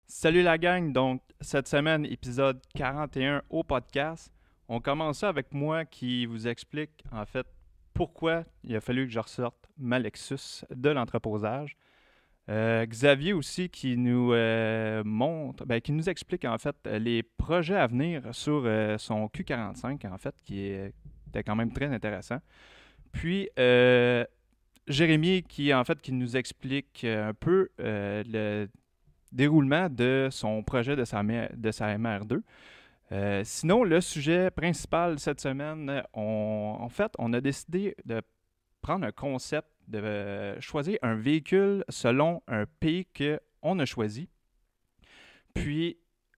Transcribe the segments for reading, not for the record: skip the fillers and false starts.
Salut la gang, donc cette semaine, épisode 41 au podcast. On commence ça avec moi qui vous explique en fait pourquoi il a fallu que je ressorte ma Lexus de l'entreposage. Xavier aussi qui nous qui nous explique en fait les projets à venir sur son Q45 en fait, était quand même très intéressant. Puis Jérémy qui nous explique un peu le déroulement de son projet de sa MR2. Sinon, le sujet principal cette semaine, on a décidé de prendre un concept, de choisir un véhicule selon un pays qu'on a choisi. Puis,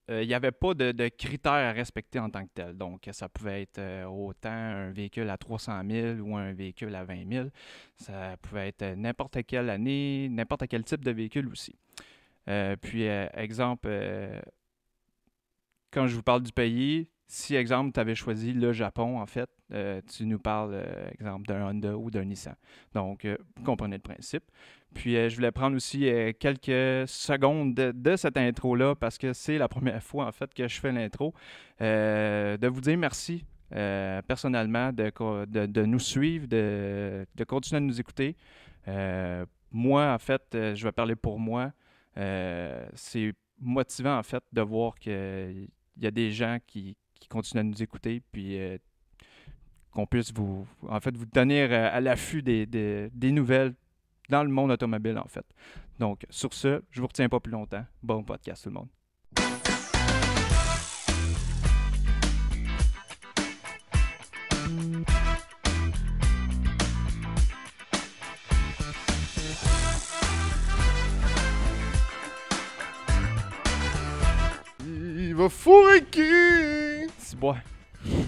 il n'y avait pas de critères à respecter en tant que tel. Donc, ça pouvait être autant un véhicule à 300 000 ou un véhicule à 20 000. Ça pouvait être n'importe quelle année, n'importe quel type de véhicule aussi. Exemple, quand je vous parle du pays, si, exemple, tu avais choisi le Japon, en fait, tu nous parles, exemple, d'un Honda ou d'un Nissan. Donc, vous comprenez le principe. Puis, je voulais prendre aussi quelques secondes de cette intro-là parce que c'est la première fois, en fait, que je fais l'intro. De vous dire merci, personnellement, de nous suivre, de continuer à nous écouter. Moi, en fait, je vais parler pour moi. C'est motivant, en fait, de voir qu'il y a des gens qui continuent à nous écouter, puis qu'on puisse vous tenir à l'affût des nouvelles dans le monde automobile, en fait. Donc, sur ce, je vous retiens pas plus longtemps. Bon podcast, tout le monde. Il va fourrer qui? C'est bois. Moi,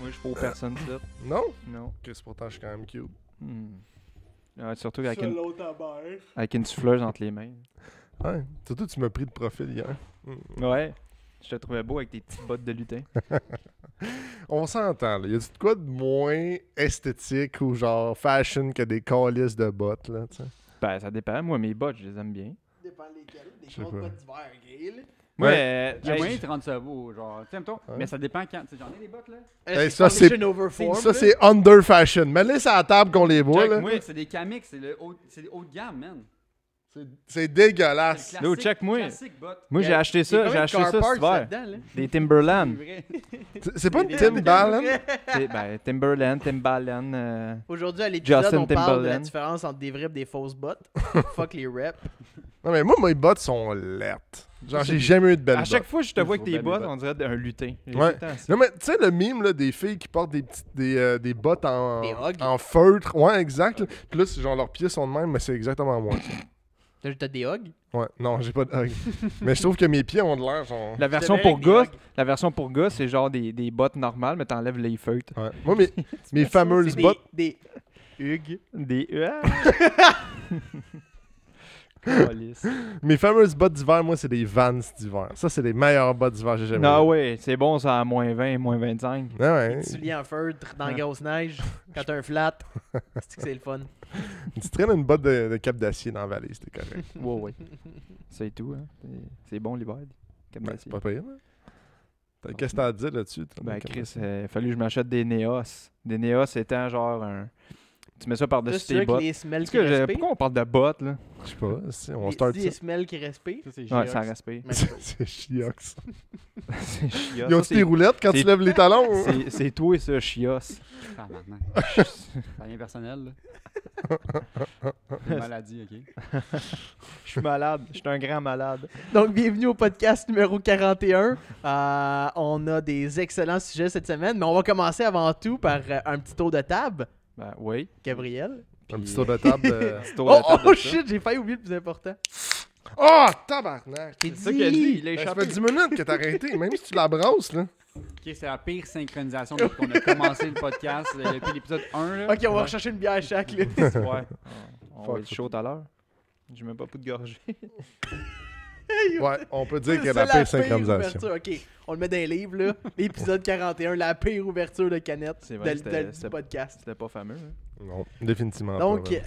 je suis pour personne, ça. Non? Non. Chris, pourtant, je suis quand même cute. Ouais, surtout avec Avec avec une souffleuse entre les mains. Ouais, surtout tu m'as pris de profil hier. Ouais. Je te trouvais beau avec tes petites bottes de lutin. On s'entend, là. Y a-tu de quoi de moins esthétique ou genre fashion que des calices de bottes, là, tu sais? Ben, ça dépend. Moi, mes bottes, je les aime bien. Dépend lesquels. Des Je sais grosses pas. bottes d'hiver gay, là. Ouais, Il y a moyen de rendre ça beau, genre, tu sais, mettons, Ouais. mais ça dépend quand. Tu sais, j'en ai des bottes, là. Hey, ça, c'est- Foundation over form, Ça, là. c'est under fashion. Mets-les sur la table qu'on les voit, Check, là. moi, C'est des Kamix, c'est des haut de gamme, man. C'est dégueulasse. C'est Yo, check-moi. classique bottes. moi j'ai acheté ça, cet hiver. Des Timberland. C'est vrai. C'est pas une Des- Timberland? Timberland. Aujourd'hui, à l'épisode, Justin on parle de la Timberland. différence entre des vraies et des fausses bottes. Fuck les reps. Non, mais moi, mes bottes sont lettres. Genre, j'ai jamais eu de belles À bottes. chaque fois que je te vois avec faut tes belles bottes, bottes. on dirait un lutin. J'ai Ouais. tout le temps ça. Non, mais tu sais, le mime là, des filles qui portent des bottes Des Ugg. en feutre. Ouais, exact. Là. Puis là, genre, leurs pieds sont de même, mais c'est exactement moi. T'as des hugs? Ouais, non, j'ai pas de Ugg. Mais je trouve que mes pieds ont de l'air, genre. La version verrais pour avec des gars, Ugg. c'est genre des bottes normales, mais t'enlèves les feutres. Ouais. Moi, mes fameuses C'est bottes. des hugs. Des Calice. Mes fameuses bottes d'hiver, moi, c'est des Vans d'hiver. Ça, c'est les meilleures bottes d'hiver que j'ai jamais Non, eues. ouais, c'est bon ça à moins 20, moins 25. Ouais, ouais. Tu lis en feutre dans la grosse neige. Quand t'as un flat. C'est que c'est le fun. Tu traînes une botte de cap d'acier dans la valise, c'était correct. Ouais, ouais. C'est tout, hein. C'est bon l'hiver. Comme Ben, d'acier. c'est pas pire, hein? Qu'est-ce que t'as à dire là-dessus? toi, Ben, comme Chris, ça? il a fallu que je m'achète des Neos. Des Neos étant genre un. Tu mets ça Là, par-dessus c'est tes sûr que bottes. les semelles Est-ce qui que respirent. pourquoi on parle de bottes, là? Je sais pas, on Les- start les ça. semelles qui respirent. Ça, c'est Ouais, Giox. ça respire. Mais C'est chiox. C'est chios. Ils ont Ça, des roulettes quand tu c'est- lèves les talons? hein? c'est toi et ça, chios. Ah, maintenant. C'est rien personnel, là. Une maladie, ok. Je suis malade. Je suis un grand malade. Donc, bienvenue au podcast numéro 41. On a des excellents sujets cette semaine, mais on va commencer avant tout par un petit tour de table. Ben, oui. Gabriel. Un petit tour de table. Petit tour Oh, de table oh de ça. shit, j'ai failli oublier le plus important. Oh, tabarnak! J'ai C'est ça qu'il a dit. Il a Ben, ça échappé. fait 10 minutes que t'as arrêté, même si tu la brosses, là. Ok, c'est la pire synchronisation depuis qu'on a commencé le podcast depuis l'épisode 1, là. Ok, on va rechercher une bière chaque. Là. Ouais. On va Fuck. être chaud tout à l'heure. J'ai même pas pu de gorgée. Ouais, on peut dire C'est que la la pire synchronisation. ouverture. Ok, on le met dans les livres, là. L'épisode 41, la pire ouverture de canette C'est vrai, du c'était- podcast. C'était pas fameux. Hein? Non, définitivement Donc, pas. vraiment.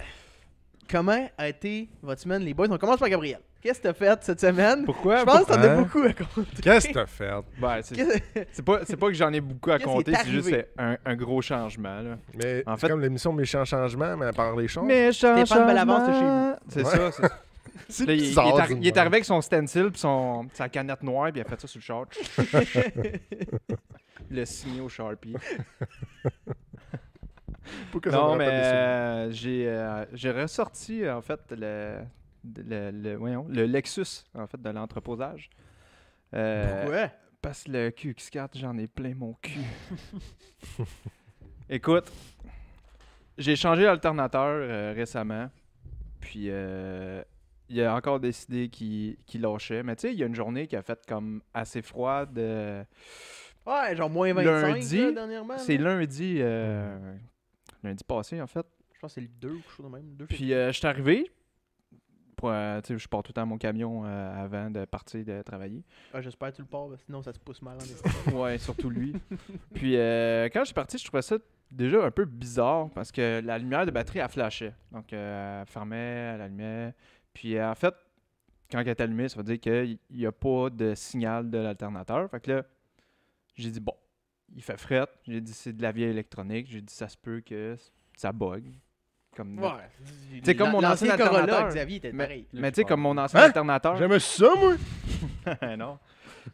comment a été votre semaine, les boys? On commence par Gabriel. Qu'est-ce que t'as fait cette semaine? Pourquoi? Je pense que t'en as Hein? beaucoup à compter. Qu'est-ce que t'as fait? Ben, Qu'est-ce- c'est pas que j'en ai beaucoup à Qu'est-ce qui compter, est c'est juste arrivé? un gros changement. Là. Mais En c'est fait- comme l'émission Méchant Changement, mais par les choses. Méchant Stéphane Bellavance, c'est chez vous. C'est Ouais. ça. C'est... C'est Là, bizarre. il est arrivé avec son stencil pis sa canette noire, puis il a fait ça sur le char. Il l'a signé au Sharpie. Pourquoi ça me Non, rappelle mais des souvenirs? j'ai ressorti, en fait, le Lexus, en fait, de l'entreposage. Pourquoi? Parce que le QX4, j'en ai plein mon cul. Écoute, j'ai changé l'alternateur récemment. Puis, il a encore décidé qu'il lâchait. Mais tu sais, il y a une journée qui a fait comme assez froide. Ouais, genre moins 25 Lundi, là, dernièrement. C'est là. lundi passé, en fait. Je pense que c'est le 2 ou quelque chose de même. 2 Puis, je suis arrivé. Tu sais, je pars tout le temps à mon camion avant de partir de travailler. Ah, j'espère que tu le pars, parce que sinon ça se pousse mal en estime. Ouais, surtout lui. Puis quand je suis parti, je trouvais ça déjà un peu bizarre parce que la lumière de batterie, elle flashait. Donc, elle fermait, elle allumait. Puis en fait, quand elle est allumée, ça veut dire qu'il n'y a pas de signal de l'alternateur. Fait que là, j'ai dit, bon, il fait fret. J'ai dit, c'est de la vieille électronique. J'ai dit, ça se peut que ça bug. Comme Ouais. C'est comme mon l'ancien ancien Corolla, alternateur. Xavier, était pareil. Mais tu sais, comme mon ancien Hein? alternateur. J'aimais ça, moi! Non.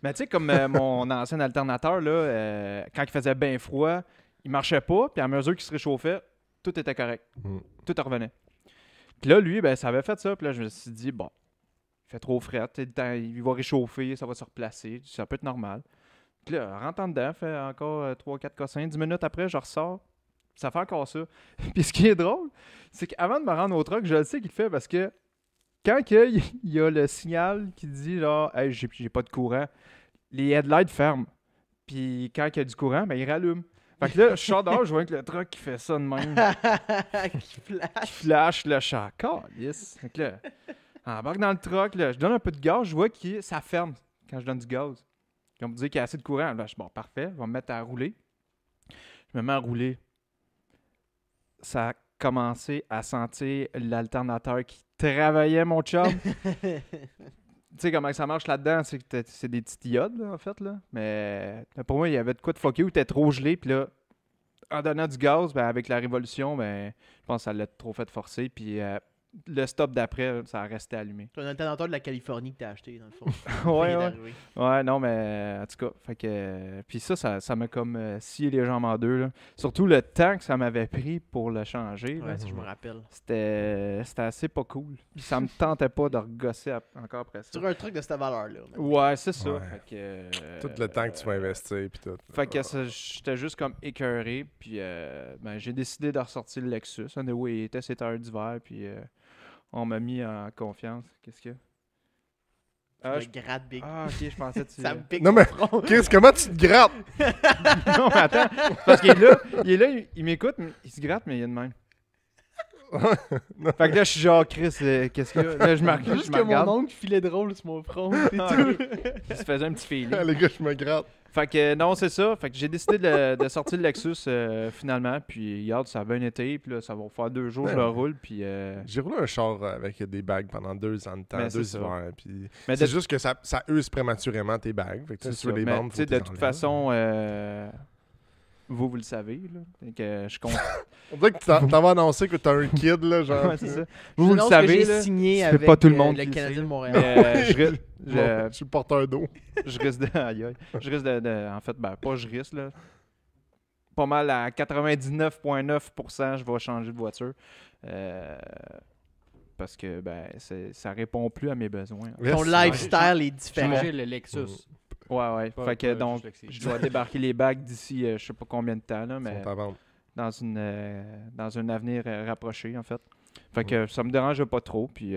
Mais tu sais, comme mon ancien alternateur, là, quand il faisait bien froid, il marchait pas, puis à mesure qu'il se réchauffait, tout était correct. Mm. Tout revenait. Puis là, lui, ben, ça avait fait ça, puis là, je me suis dit, bon, il fait trop frais, il va réchauffer, ça va se replacer, ça peut être normal. Puis là, rentrant dedans, fait encore 3-4 cossins, 10 minutes après, je ressors, ça fait encore ça. Puis ce qui est drôle, c'est qu'avant de me rendre au truck, je le sais qu'il le fait parce que quand il y a le signal qui dit genre hey, j'ai pas de courant, les headlights ferment. Puis quand il y a du courant, ben il rallume. Fait que là, je sors dehors, je vois que le truck qui fait ça de même. Qui flash. Qui flash le char. Yes. Fait que là, embarque dans le truck, là, je donne un peu de gaz, je vois que ça ferme quand je donne du gaz. Ils vont me dire qu'il y a assez de courant. Là, je dis bon, parfait, je vais me mettre à rouler. Je me mets à rouler. Ça a commencé à sentir l'alternateur qui travaillait, mon chum. Tu sais comment ça marche là-dedans, c'est que c'est des petits diodes, là, en fait, là. Mais pour moi, il y avait de quoi de fucké où t'es trop gelé, puis là, en donnant du gaz, ben, avec la révolution, ben, je pense que ça l'a trop fait forcer, puis le stop d'après, ça a resté allumé. C'est un alternateur de la Californie que t'as acheté, dans le fond. Ouais, Il est ouais. arrivé. Ouais, non, mais en tout cas, fait que... puis ça m'a comme scié les jambes en deux, là. Surtout le temps que ça m'avait pris pour le changer, là. Ouais, ça, je me rappelle. C'était assez pas cool. Puis ça me tentait pas de regosser encore après ça. Sur un truc de cette valeur-là. maintenant. Ouais, c'est ça. Ouais. Fait que, Tout le temps que tu vas investir, puis tout. Fait que j'étais juste comme écœuré, puis ben, j'ai décidé de ressortir le Lexus. Anyway, il était 7 heures d'hiver, puis on m'a mis en confiance. Qu'est-ce qu'il y a? Ah, Je me gratte big. ok, je pensais que tu... Ça me pique Non, mon mais- front. Qu'est-ce, comment tu te grattes? Non, mais attends, parce qu'il est là, il m'écoute, mais il se gratte, mais il est de même. Fait que là, je suis genre, Chris, qu'est-ce qu'il y a? Là, je me Juste que mon regarde. oncle filait drôle sur mon front. C'est Ah, tout. ok. Il se faisait un petit feeling. Les gars, je me gratte. Fait que non, c'est ça. Fait que j'ai décidé de sortir le Lexus finalement. Puis hier, ça a bien été. Puis là, ça va faire 2 jours que je le roule. Puis, J'ai roulé un char avec des bagues pendant 2 ans de temps, Mais c'est 2 ça. hivers. Puis mais c'est de, juste que ça use prématurément tes bagues. Fait que c'est si tu veux ça. les Mais, vendre, tu sais, faut de t'es toute enlever. façon, vous le savez. Là. Fait que je compte. On dirait que t'en vas annoncer que t'as un kid, là, genre. Ouais, c'est ça. Je Vous le annonce savez. que j'ai Là, signé c'est avec pas tout le monde le qui le Canadien sait. de Montréal. mais, Bon, je suis le porteur d'eau. je risque de. Aïe, aïe. Je risque de. En fait, ben, pas je risque, là. Pas mal à 99,9%, je vais changer de voiture. Parce que, ben, ça répond plus à mes besoins. Ton Yes. lifestyle est différent. Changer le Lexus. Ouais. Pas- Fait que pas donc, juste Lexus. je dois débarquer les bagues d'ici je sais pas combien de temps, là, Ils mais sont à vendre. dans un avenir rapproché, en fait. Fait que ça me dérange pas trop, puis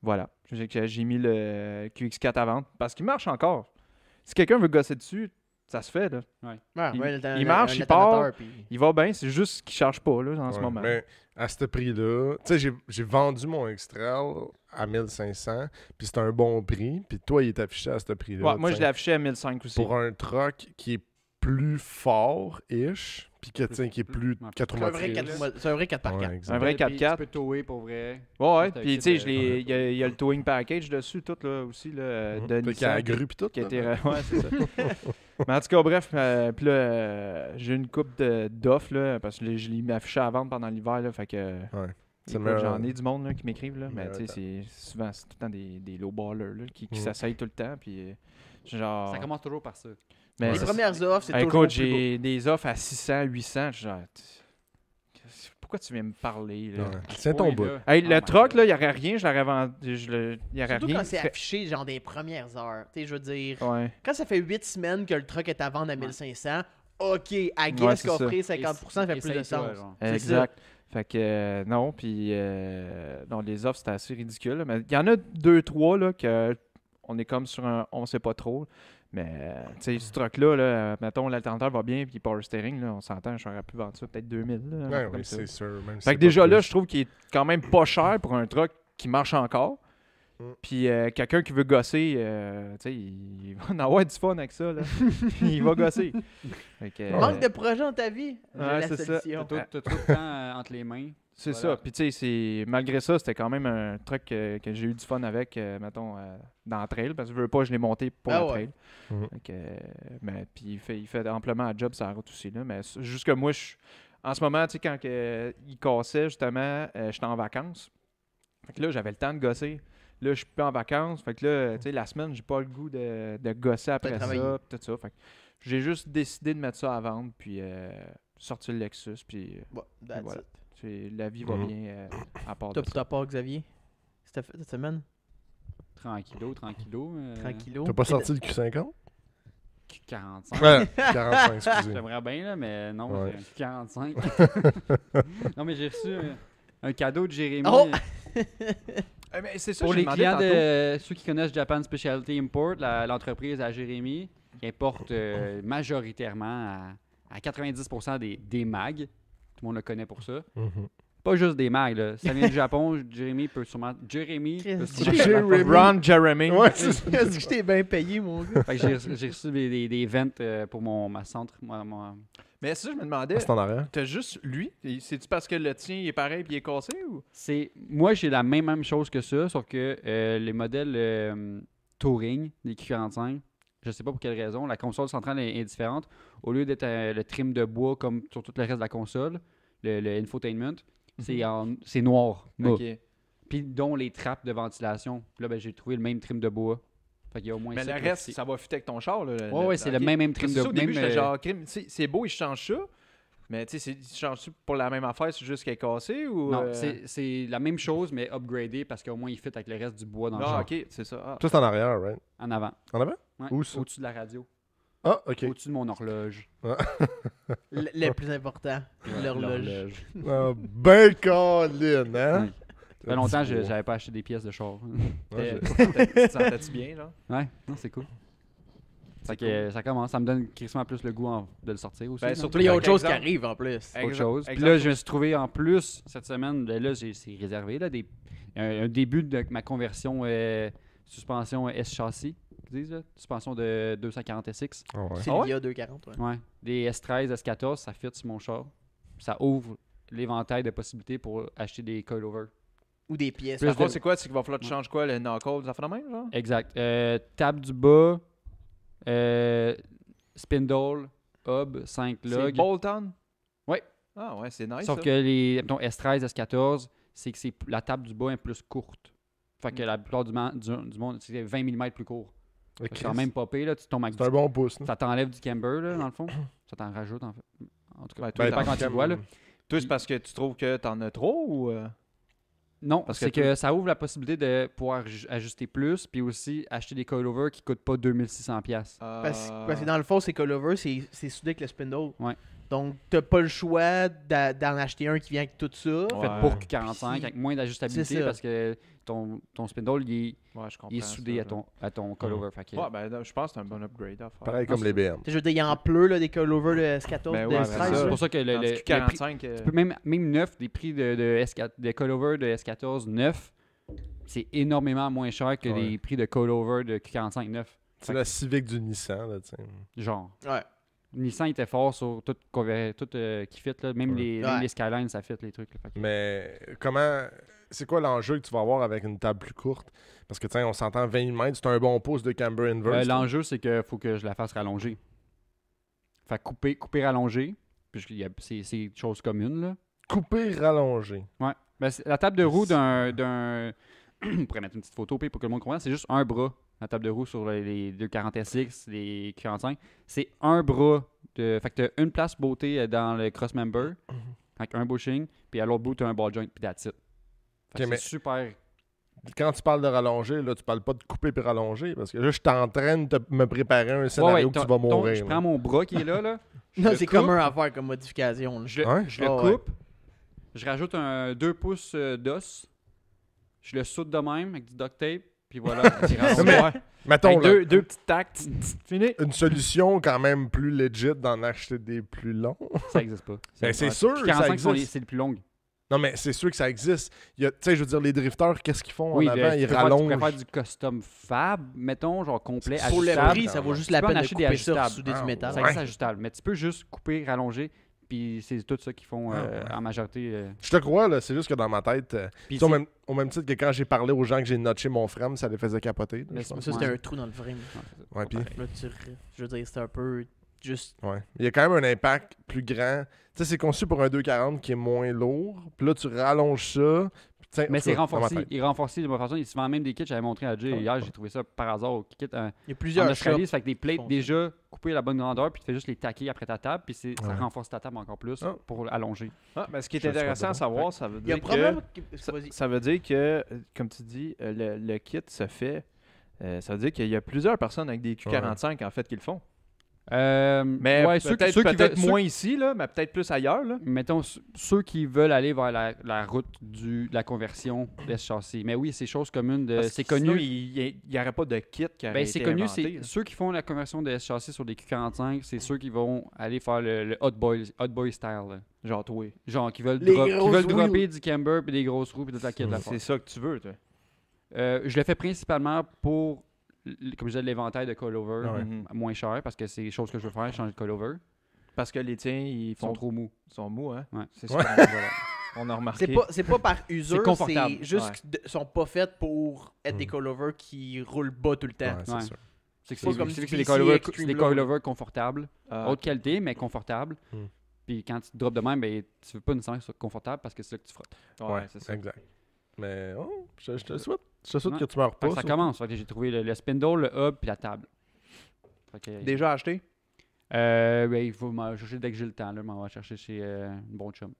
voilà. J'ai mis le QX4 à vendre, parce qu'il marche encore. Si quelqu'un veut gosser dessus, ça se fait, là. Ouais, Il- ouais, il marche, il alternateur, part. puis- Il va bien, c'est juste qu'il charge pas, là, en ce Ouais, moment. Mais à ce prix-là, tu sais, j'ai vendu mon X-Trail à 1500, puis c'est un bon prix, puis toi, il est affiché à ce prix-là. Ouais, moi, tu je sais. l'ai affiché à 1500 aussi. Pour un truck qui est plus fort-ish, Puis que, tiens, qui est plus Ouais, 4 C'est un vrai motrices. 4 c'est un vrai 4x4. Ouais, exact. Un vrai Puis 4x4. Tu peux tower pour vrai. Ouais, T'as puis un tu sais, kit de- il y a le towing package dessus, tout là aussi, là, de Fait qu'il y a la Nissan. grue pis tout. Qui a là. été... Ouais, c'est ça. Mais en tout cas, bref, puis là, j'ai une coupe d'offres, là, parce que je l'ai affiché à vendre pendant l'hiver, là, fait que... Ouais. C'est écoute, le meilleur- j'en ai du monde là, qui m'écrivent, là, mais meilleur tu sais, souvent, c'est tout le temps des low ballers là, qui s'essayent tout le temps, puis genre... Ça commence toujours par ça. Mais Les ça, premières offres, c'est Hey, toujours écoute, plus beau. j'ai des offres à 600, 800, genre... Pourquoi tu viens me parler, là? Ouais. C'est ton bout. Hey, Oh le my truck, God. là, il n'y aurait rien, je l'aurais vendu. Il n'y aurait Surtout rien. quand c'est affiché, genre, des premières heures. Tu sais, je veux dire, Ouais. quand ça fait 8 semaines que le truck est à vendre à 1500, OK, I Ouais, guess c'est qu'offrir 50% fait plus de Essaye ça, sens. genre. C'est Exact. Fait que non, puis non, les offres, c'était assez ridicule. Là. Mais il y en a 2-3 là, que on est comme sur un on sait pas trop. Mais tu sais, ce truck-là, mettons, l'alternateur va bien, puis power steering, là, on s'entend, j'aurais pu vendre ça peut-être 2000. Là, Ouais, comme oui, ça. c'est sûr. Même si Fait c'est que déjà pas là, plus. je trouve qu'il est quand même pas cher pour un truck qui marche encore. Puis quelqu'un qui veut gosser, tu sais, il va en avoir du fun avec ça, là. Il va gosser. Fait que, Manque de projet dans ta vie? J'ai ouais, la c'est ça. solution. T'as tout le temps entre les mains. c'est Voilà. ça. Puis tu sais, malgré ça, c'était quand même un truc que j'ai eu du fun avec, mettons, dans la trail. Parce que je veux pas, je l'ai monté pour Ah la ouais. trail. Mhm. Fait que, mais puis il fait amplement un job sur la route aussi, là. Mais juste que moi, en ce moment, tu sais, quand il cassait, justement, j'étais en vacances. Fait que là, j'avais le temps de gosser. Là, je suis plus en vacances. Fait que là, tu sais, la semaine, j'ai pas le goût de gosser après travailler. ça. Pis tout ça. Fait que j'ai juste décidé de mettre ça à vendre. Puis sortir le Lexus. Puis Bon, that's voilà. it. la vie va Mhm. bien à part de Toi, pour ça. ta part, Xavier? C'était fait cette semaine? Tranquillo. Tranquillo. T'as pas sorti le Q50? 45. Ouais, 45, excusez. J'aimerais bien, là, mais non, Ouais. j'ai un 45. non, mais j'ai reçu un cadeau de Jérémy. Oh! Mais c'est ça, Pour j'ai les demandé clients tantôt. de ceux qui connaissent Japan Specialty Import, l'entreprise à Jérémy, qui importe majoritairement à 90% des mags. Tout le monde le connaît pour ça. Mhm. Pas juste des mags, là. Ça vient du Japon. Jérémy peut sûrement. Jérémy peut sûrement- Jérémy. Ron Jeremy. Ouais, c'est ça. Est-ce que je t'ai bien payé, mon gars? Fait que j'ai reçu des ventes pour ma centre. Mais c'est ça, je me demandais. Ah, c'est en arrière. T'as juste lui? C'est-tu parce que le tien il est pareil puis il est cassé ou? Moi, j'ai la même chose que ça, sauf que les modèles Touring, les Q45, je sais pas pour quelle raison, la console centrale est différente. Au lieu d'être le trim de bois comme sur tout le reste de la console, le infotainment, c'est noir. mat. Ok. Puis dont les trappes de ventilation. Puis là, ben, j'ai trouvé le même trim de bois. Fait qu'il y a au moins Mais ça le qui reste, fit. ça va fitter avec ton char. Là, Ouais, c'est le ok. même trim C'est de ça, au début, même, j'étais genre, crime, c'est beau, il change ça. Mais tu sais, il change pour la même affaire, c'est juste qu'elle est cassée ou. Non, c'est la même chose, mais upgradé parce qu'au moins il fit avec le reste du bois dans le Ah, char. ok, c'est ça. Ah. Tout en arrière, right? En avant. En avant? Ouais, Où ça? au-dessus de la radio. Ah, ok. Au-dessus de mon horloge. Le plus important, l'horloge. Ah, ben Colin, hein? Ouais. Ça fait longtemps que j'avais pas acheté des pièces de char. Ouais, Tu te sentais-tu bien, genre? Ouais, non, c'est cool. Fait que ça commence, ça me donne crissement plus le goût de le sortir aussi. Ben, là. surtout Puis il y a Par autre chose qui exemple- arrive en plus. Exact- Autre chose. Puis exemple. là, je me suis trouvé en plus cette semaine, là, c'est réservé, là, un début de ma conversion suspension S-châssis, qu'ils disent, là, suspension de 240 SX. Ah ouais. C'est Ah ouais? l'IA 240, ouais. Ouais. Des S13, S14, ça fit sur mon char. Ça ouvre l'éventail de possibilités pour acheter des coilovers. Ou des pièces. Plus Par contre, de- c'est quoi? C'est qu'il va falloir que tu changes quoi? Le knuckle, ça fait la même, genre? Exact. Table du bas, spindle, hub, 5 C'est logs. bolt-on? Ouais. Ah ouais, c'est nice. Sauf ça. que les mettons, S13, S14, c'est que la table du bas est plus courte. Fait que la plupart du monde, c'est 20 mm plus court. Ok. C'est quand même pas pire, là. Tu tombes avec C'est un bon pouce, là. ça t'enlève du camber, là, dans le fond. Ça t'en rajoute, en fait. En tout cas, Ben, ça dépend toi, quand tu le vois, là. Toi, c'est parce que tu trouves que t'en as trop ou. Non, Parce c'est que que ça ouvre la possibilité de pouvoir ajuster plus, puis aussi acheter des coilovers qui coûtent pas 2600$. Parce que dans le fond, ces coilovers, c'est soudé avec le spindle. Ouais. Donc, t'as pas le choix d'en acheter un qui vient avec tout ça. Ouais. Fait pour Q45, Puis- avec moins d'ajustabilité, c'est ça. parce que ton spindle, Ouais, je comprends. il est soudé ça, à ton coilover. Fait que, Ouais, ben, je pense que c'est un bon upgrade à faire. Pareil comme les BM. Je veux dire, il en pleut là, des coilovers de S14, Ben de ouais, S13. ben c'est ça. là. pour ça que le Tandis que prix- 45. tu peux même neuf, des prix de coilovers de S14 neuf, c'est énormément moins cher que Ouais. les prix de coilovers de Q45 neuf. C'est la Civic du Nissan, là, tu sais. Genre. Ouais. Nissan était fort sur tout qui fit, là. Même, Ouais. même les Skylines, ça fit les trucs. Là. Fait que- Mais c'est quoi l'enjeu que tu vas avoir avec une table plus courte? Parce que, tu sais, on s'entend 20 mètres, c'est un bon pouce de camber inverse. l'enjeu, c'est qu'il faut que je la fasse rallonger. Fait que couper rallonger. Puis c'est une chose commune, là. Couper, rallonger. Ouais. Ben, la table de roue d'un. On pourrait mettre une petite photo pour que le monde comprenne. C'est juste un bras. La table de roue sur les 240 SX, les Q45. C'est un bras. Fait que t'as une place beauté dans le cross member. Avec un bushing. Puis à l'autre bout, t'as un ball joint. Puis that's it. Fait que Ok, mais- c'est super. Quand tu parles de rallonger, là, tu parles pas de couper puis rallonger. Parce que là, je suis en train de me préparer un scénario que tu vas mourir. Je là. prends mon bras qui est là. Je Non, le c'est coupe, commun à faire comme modification. là. Je Ouais? je le Ah ouais. coupe. Je rajoute un 2 pouces d'os. Je le soude de même avec du duct tape. Puis voilà. c'est rallongé. Mais- Ouais. Mettons, Avec là, deux petites tacts, fini. une solution quand même plus legit d'en acheter des plus longs. Ça existe pas. Ben, c'est ouais. sûr que ça 45 existe. c'est le plus long. Non, mais c'est sûr que ça existe. Tu sais, je veux dire, les drifters, qu'est-ce qu'ils font Oui, en avant? tu Ils peux faire- tu rallongent. pourrais faire du custom fab, mettons, genre complet, Pour le ajustable. prix, ça vaut juste Tu la peux en peine de acheter des couper ça, ajustables. souder Ah, du métal. Ça ouais. existe ajustable, mais tu peux juste couper, rallonger, puis c'est tout ça qu'ils font Ah, ouais. en majorité. Je te crois, là, c'est juste que dans ma tête, Puis tu sais, au c'est- au même titre que quand j'ai parlé aux gens que j'ai notché mon frame, ça les faisait capoter. là, Mais je c'est- pense. Ça, c'était Ouais. un trou dans le frame. Ouais, puis, Là, je veux dire, c'est un peu juste. ouais. Il y a quand même un impact plus grand. Tu sais, c'est conçu pour un 240 qui est moins lourd. Puis là, tu rallonges ça. Puis, tu sais, en Mais tout c'est cas, dans ma renforcé. tête. Il est renforcé de ma façon. Il se vend même des kits. J'avais montré à Jay hier. J'ai trouvé ça par hasard au kit en Il y a plusieurs Australie. shops. Ça fait que des plates font ça. déjà coupées à la bonne grandeur, puis tu fais juste les taquer après ta table, puis ça Ouais. renforce ta table encore plus Ah. pour allonger. Ah, ben, ce qui est Je le intéressant à souhaite savoir, ça veut Il y a dire un problème. ça, Vas-y. ça veut dire que, comme tu dis, le kit se fait. Ça veut dire qu'il y a plusieurs personnes avec des Q45 en fait qui le font. Mais ouais, ceux qui peut-être veulent- moins ici, là, mais peut-être plus ailleurs. Là. Mettons, ceux qui veulent aller vers la route de la conversion de ce châssis. Mais oui, c'est chose commune. Parce C'est que sinon, connu. il n'y aurait pas de kit qui aurait Ben, été c'est connu, inventé, c'est là. ceux qui font la conversion de châssis sur des Q45, c'est ceux qui vont aller faire le hot boy style. Là. Genre toi. Genre, qui veulent, Les qui grosses veulent wheels. dropper du camber puis des grosses roues puis toute la kit de la C'est ça que tu veux, toi. Je le fais principalement pour, comme je disais, l'éventail de coilover Ouais. Mhm. moins cher parce que c'est des choses que je veux faire, changer de coilover. Parce que les tiens, ils Ils sont font trop mous. ils sont mous, hein? Ouais. C'est Ouais. super. voilà. On a remarqué. C'est pas par usure, confortable. c'est juste Ouais. qu'ils sont pas faites pour être des Mm. coilovers qui roulent bas tout le temps. Ouais, c'est Ouais. sûr. C'est que Pas c'est comme c'est du que c'est des BC coilovers, Extreme c'est des Low. coilovers confortables. Ah, Haute qualité, mais confortables. Mm. Puis quand tu te drops de même, ben, tu veux pas nécessairement que ce soit confortable parce que c'est là que tu frottes. ouais, c'est ça. exact. Mais je te le souhaite. Je te souhaite Ouais. que tu meurs Fait pas. que ça ça. commence. Fait que j'ai trouvé le spindle, le hub puis la table. Fait que, Déjà acheté? ben, il faut m'en chercher dès que j'ai le temps. Là, m'en va chercher chez un bon chum.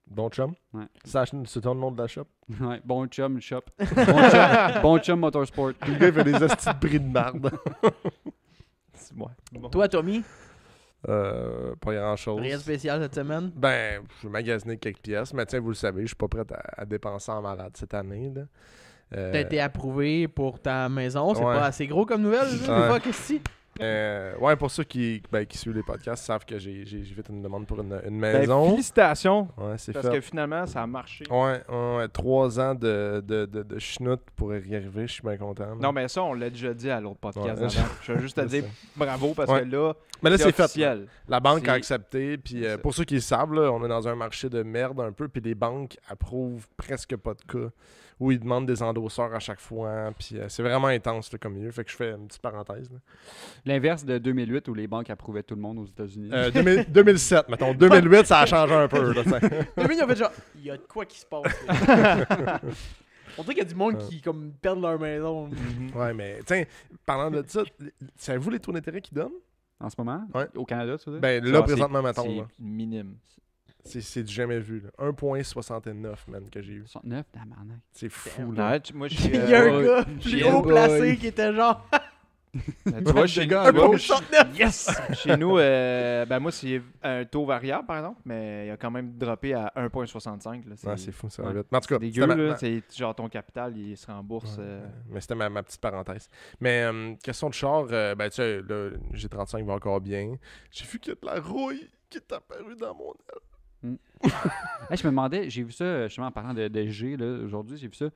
Bon chum. Ouais. C'est ton nom de la shop. Ouais, bon chum, shop. Bon chum Motorsport. Le gars, il fait des astis de prix de marde. Ouais. Bon. Toi, Tommy, Pas grand-chose. rien de spécial cette semaine? Ben, je vais magasiner quelques pièces, mais tiens, vous le savez, je suis pas prêt à dépenser en malade cette année. Là. T'as été approuvé pour ta maison, c'est ouais. pas assez gros comme nouvelle, Ouais. ouais. Qu'est-ce que ouais, pour ceux qui suivent les podcasts, savent que j'ai fait une demande pour une Ben, maison. félicitations, Ouais, c'est parce fait. que finalement, ça a marché. Ouais, 3 ans de chenoute pour y arriver, je suis bien content. là. Non, mais ça, on l'a déjà dit à l'autre podcast Ouais. d'avant. Je veux juste te Je dire sais. bravo, parce Ouais. que là, Mais là, c'est fait. officiel. La banque C'est- a accepté, puis c'est ça. pour ceux qui le savent, là, on est dans un marché de merde un peu, puis les banques approuvent presque pas de cas, où ils demandent des endosseurs à chaque fois, puis c'est vraiment intense là, comme milieu, fait que je fais une petite parenthèse. là. L'inverse de 2008 où les banques approuvaient tout le monde aux États-Unis. 2007, mettons. 2008, ça a changé un peu. Là, t'sais. Tommy, ils ont fait genre, il y a de quoi qui se passe. là. On dirait qu'il y a du monde qui comme perdent leur maison. Ouais, mais tiens, parlant de ça, savez-vous les taux d'intérêt qu'ils donnent? En ce moment, Ouais. au Canada, tu veux dire? Ben Ça, là, c'est- présentement, mettons. C'est là. minime. C'est du jamais vu. Là. 1,69, man, que j'ai eu. 69, tabarnak. C'est fou, là. Ouais, moi, Il y a un gars plus Shit haut boy. placé qui était genre tu vois, chez, gars, un gauche. peu 69. yes! Chez nous, ben moi, c'est un taux variable, par exemple, mais il a quand même droppé à 1,65. Là. Ouais, c'est fou, ça va ouais. vite. Mais en tout cas, dégueu, c'était ma- là. ma- C'est genre ton capital, il se rembourse. Ouais, mais c'était ma petite parenthèse. Mais question de char, ben tu sais, là, G35 va encore bien. J'ai vu qu'il y a de la rouille qui est apparue dans mon aile. Hey, je me demandais, j'ai vu ça, justement en parlant de G, là, aujourd'hui, j'ai vu ça.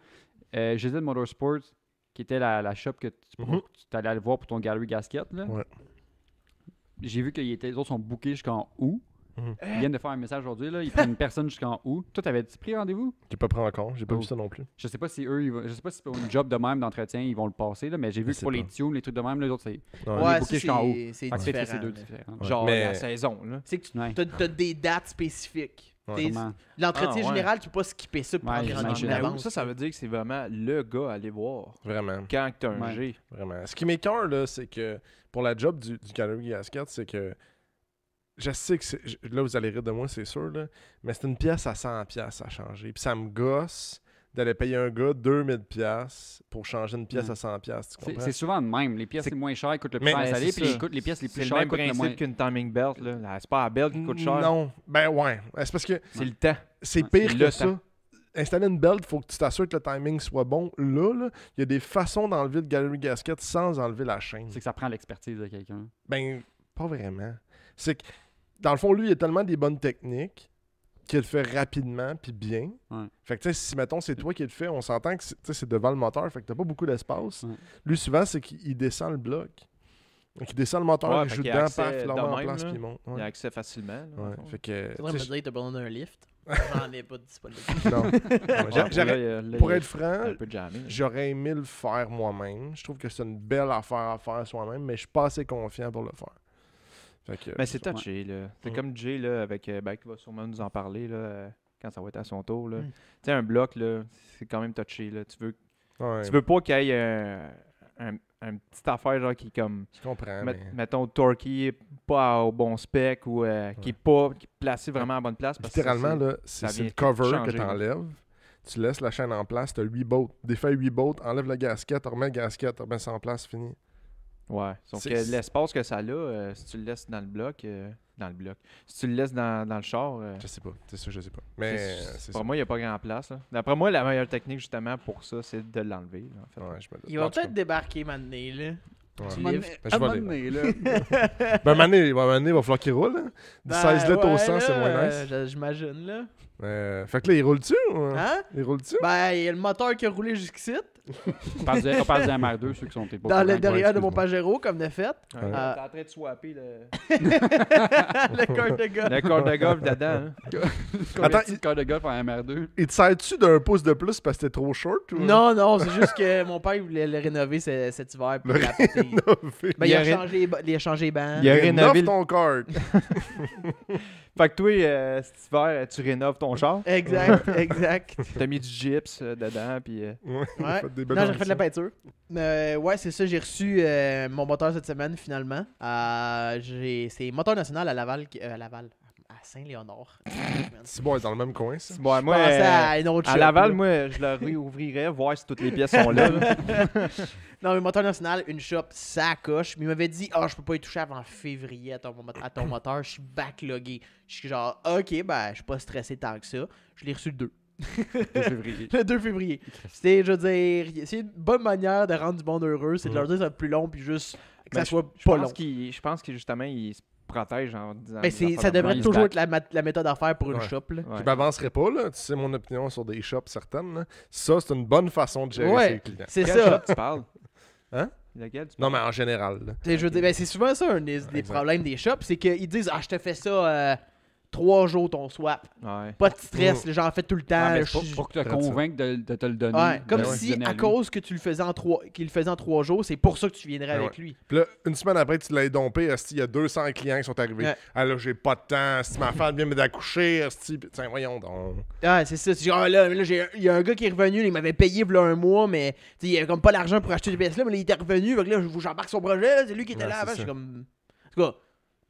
GZ Motorsport, qui était la shop que tu allais aller voir pour ton gallery gasket. Là. Ouais. j'ai vu que les autres sont bookés jusqu'en août. Mhm. Ils viennent de faire un message aujourd'hui, là. Ils prennent une personne jusqu'en août. Toi, t'avais-tu pris rendez-vous? J'ai pas pris encore, j'ai pas Oh. vu ça non plus. Je sais pas si eux, je sais pas si pour une job de même d'entretien, ils vont le passer, là, mais j'ai vu Je que pour sais les pas. tunes, les trucs de même, les autres, c'est Ouais. est Ouais, booké ça, jusqu'en haut. c'est Fait que peut-être que c'est différent. deux là. différents. Genre Mais- la saison, là. C'est que tu Ouais. as des dates spécifiques. Ouais. T'es- Sûrement. L'entretien Ah, ouais. général, tu peux pas skipper ça pour Ouais, prendre des rendez-vous j'imagine. d'avance. Ça veut dire que c'est vraiment le gars à aller voir Vraiment, quand tu as un Ouais. G. vraiment. Ce qui m'écoeure, là, c'est que pour la job du Gallery Gasket, c'est que je sais que là, vous allez rire de moi, c'est sûr, là, mais c'est une pièce à 100$ à changer. Puis ça me gosse d'aller payer un gars 2000$ pour changer une pièce Ouais. à 100$, tu comprends? C'est souvent de même. Les pièces C'est- les moins chères coûtent le plus Mais- cher à mais installer, c'est puis ça. les pièces les plus C'est le chères même coûtent le moins. principe qu'une timing belt. Là. C'est pas la belt qui coûte cher. Non, ben ouais. C'est parce que C'est le temps. c'est Ouais, pire c'est que le ça. temps. Installer une belt, il faut que tu t'assures que le timing soit bon. Là, il y a des façons d'enlever le Gallery Gasket sans enlever la chaîne. C'est que ça prend l'expertise de quelqu'un. Ben, pas vraiment. C'est que, dans le fond, lui, il a tellement des bonnes techniques qu'il le fait rapidement puis bien. Ouais. Fait que, tu sais, si, mettons, c'est toi qui le fais, on s'entend que c'est devant le moteur, fait que t'as pas beaucoup d'espace. Ouais. Lui, souvent, c'est qu'il descend le bloc. Donc, il descend le moteur, Ouais, il fait joue qu'il a dedans, accès paf, il le remet de en même, place là. puis il monte. Il Ouais. a accès facilement. là, dans le Ouais. fond. Fait que, Faudrait tu me sais, dire que t'as besoin d'un lift. J'en ai pas disponible. non. Ouais, Ouais, j'aurais- là, pour il être est franc, un peu jammé. j'aurais aimé le faire moi-même. Je trouve que c'est une belle affaire à faire soi-même, mais je suis pas assez confiant pour le faire. Fait que, Mais c'est Ouais. touché, là. C'est Mm. comme Jay, là, avec, ben, qui va sûrement nous en parler, là, quand ça va être à son tour, là. Mm. Tu sais, un bloc, là, c'est quand même touché, là. ouais, Tu veux pas qu'il y ait un petite affaire, genre, qui est comme, je comprends, met- mais mettons, torqué, pas au bon spec, ou qui est pas qui est placé vraiment à la bonne place. Parce que littéralement, ça, là, ça c'est vient le tout cover changer, que là. t'enlèves. Tu laisses la chaîne en place, t'as 8 bolts. Défais 8 bolts, enlève la gasket, remets la gasket, remets ça en place, fini. ouais. Sauf C'est- que l'espace que ça a, si tu le laisses dans le bloc, si tu le laisses dans le char, Je sais pas, c'est ça, je sais pas. Mais c'est ça. pour moi, il n'y a pas grand place. Là. D'après moi, la meilleure technique, justement, pour ça, c'est de l'enlever, là, en fait. Ouais, je me doute. Il va En tout peut-être débarquer maintenant, là. cas, Tu ouais. livres. Ben, je vais aller, Mané, là. Ben, Mané, il va falloir qu'il roule. Hein. Du Ben, 16 litres au ouais, 100, c'est là, moins nice. J'imagine, là. Fait que là, il roule-tu? Ou... Hein? Il roule-tu? Ben, il y a le moteur qui a roulé jusqu'ici, On parle du MR2, ceux qui sont pas au dans le courant. derrière de mon excuse-moi. Pajero, comme de fait. Ouais, Ouais. t'es en train de swapper Le cœur de gars. le corps de golf dedans. hein. Attends, Attends, corps de golf en MR2. Il te sert-tu d'un pouce de plus parce que t'es trop short? Ou... Non, c'est juste que mon père il voulait le rénover cet hiver. Puis Le il a apporté- rénover. Ben, Il il a a ré- changé il a changé les bancs. Il a rénové Rénove le- ton cart. Fait que toi, cet hiver, tu rénoves ton char. Exact. T'as mis du gyps dedans, puis... Ouais, il a Ouais. fait des belles Non, j'ai refait de la ambitions. peinture. Ouais, c'est ça, j'ai reçu mon moteur cette semaine finalement. C'est Moteur National à Laval, à Laval, à Saint-Léonard. C'est bon, dans le même coin, ça. Bon, Je moi, pensais à une autre à shop, Laval, là. moi, je le réouvrirais, voir si toutes les pièces sont là. là. Non, mais Moteur National, une shop, ça coche. Mais il m'avait dit, je peux pas y toucher avant février à ton moteur, je suis backlogué. Je suis genre, ok, ben, je suis pas stressé tant que ça. Je l'ai reçu le 2. 2 février. Le 2 février. C'était, je veux dire, c'est une bonne manière de rendre du monde heureux, c'est de leur dire que ça va être plus long, puis juste que ça Mais soit je pas pense long. Je pense que justement, il se protège en disant... Ben, des affaires ça de devrait même. toujours être la méthode à faire pour une Ouais. shop. Là. Ouais. Je m'avancerai pas, là. Tu sais mon opinion sur des shops certaines. Là. Ça, c'est une bonne façon de gérer Ouais. ses clients. C'est Quel ça. shop tu parles? Hein? Lequel tu Non, mais parles? en général. Là. Je veux dire, ben, c'est souvent ça un des Exact. problèmes des shops, c'est qu'ils disent, je te fais ça 3 jours ton swap. Ouais. Pas de stress, j'en fais tout le temps. Ah, mais je c'est suis- pour que tu te Regarde ça. convainques de te le donner. Ouais, comme Ben ouais. si donner à lui. cause que tu le faisais qu'il le faisait en 3 jours, c'est pour ça que tu viendrais Ben avec lui. Puis là, une semaine après, tu l'as dompé. Il y a 200 clients qui sont arrivés. Ouais. Ah là, j'ai pas de temps. Si ma femme vient me d'accoucher, esti, puis, tiens, voyons donc. Ah, c'est ça. C'est genre, là, il y a un gars qui est revenu, il m'avait payé v'là un mois, mais tu sais, il avait comme pas l'argent pour acheter des pièces là, mais là, il était revenu, fait que là, j'embarque son projet, là, c'est lui qui était Ouais, là c'est avant. ça. Je suis comme. En tout cas,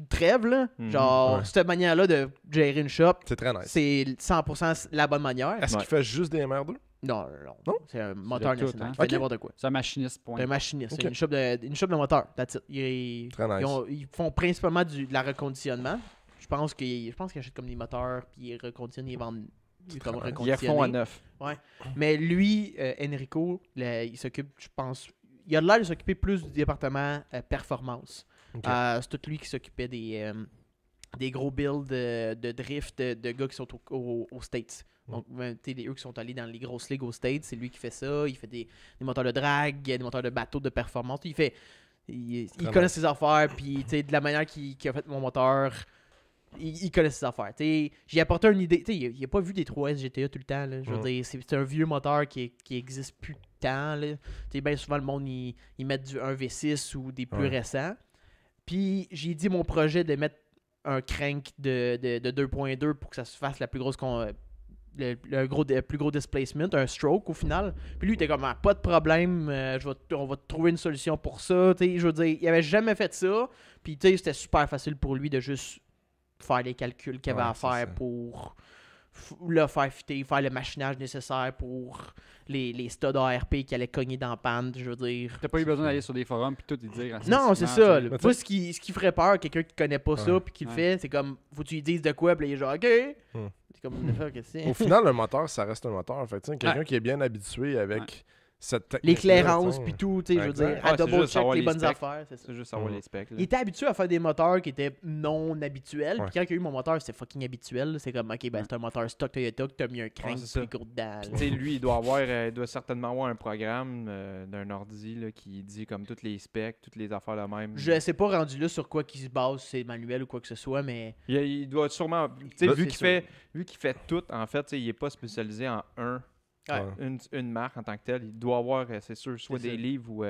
trêve, là. Mhm. Genre, Ouais. cette manière-là de gérer une shop, C'est très nice. c'est 100% la bonne manière. Est-ce Ouais. qu'il fait juste des MR2? Non. Non? C'est un moteur tout, national. hein. Il fait Ok. n'importe quoi. C'est un machiniste, C'est un point. machiniste. Ok. C'est une shop de moteur. That's it. Très nice. Ils font principalement de la reconditionnement. Je pense qu'ils achètent comme des moteurs, puis ils reconditionnent, ils vendent comme très nice. Ils refont à reconditionnés. neuf. Mais lui, Enrico, il s'occupe, je pense, il a l'air de s'occuper plus du département performance. Ok. C'est tout lui qui s'occupait des gros builds de drift de gars qui sont aux States. Donc, tu sais, eux qui sont allés dans les grosses ligues aux States, c'est lui qui fait ça. Il fait des moteurs de drag, des moteurs de bateau de performance. Il fait Il Très connaît nice. ses affaires, puis de la manière qu'il a fait mon moteur, il connaît ses affaires. J'ai apporté une idée. Il a pas vu des 3S GTA tout le temps. Là. Je veux dire, c'est un vieux moteur qui existe plus tant. Bien souvent, le monde, ils mettent un V6 ou des plus récents. Puis j'ai dit mon projet de mettre un crank de 2.2 pour que ça se fasse la plus grosse le plus gros displacement, un stroke au final. Puis lui, il était comme, pas de problème, on va trouver une solution pour ça. Je veux dire, il avait jamais fait ça. Puis c'était super facile pour lui de juste faire les calculs qu'il avait à faire pour le faire fitter, faire le machinage nécessaire pour les studs ARP qui allaient cogner dans la panne, je veux dire. T'as pas eu besoin d'aller sur des forums puis tout et dire. Non, c'est ça. Mais Moi, ce qui ferait peur, quelqu'un qui connaît pas ça puis qui le fait, c'est comme, faut que tu lui dises de quoi, puis il est genre, OK. C'est comme, de faire que c'est. Au final, un moteur, ça reste un moteur. Fait quelqu'un qui est bien habitué avec cette technique. L'éclairance puis tout, je veux dire, à c'est double juste check savoir les les bonnes specs. affaires, c'est ça. C'est juste savoir les specs. Là. Il était habitué à faire des moteurs qui étaient non habituels. Ouais. Puis quand il y a eu mon moteur, c'était fucking habituel. C'est comme, ok, ben c'est un moteur stock Toyota que t'as mis un crank c'est ça. plus gros dedans. Tu sais, lui, il doit certainement avoir un programme d'un ordi là, qui dit comme toutes les specs, toutes les affaires de même. Je sais pas rendu là sur quoi qu'il se base, c'est manuel ou quoi que ce soit, mais. Il doit sûrement. Tu sais, Là, vu c'est qu'il fait tout, en fait, tu sais, il est pas spécialisé en Ouais. une marque en tant que telle. Il doit avoir, c'est sûr, soit C'est des ça. livres ou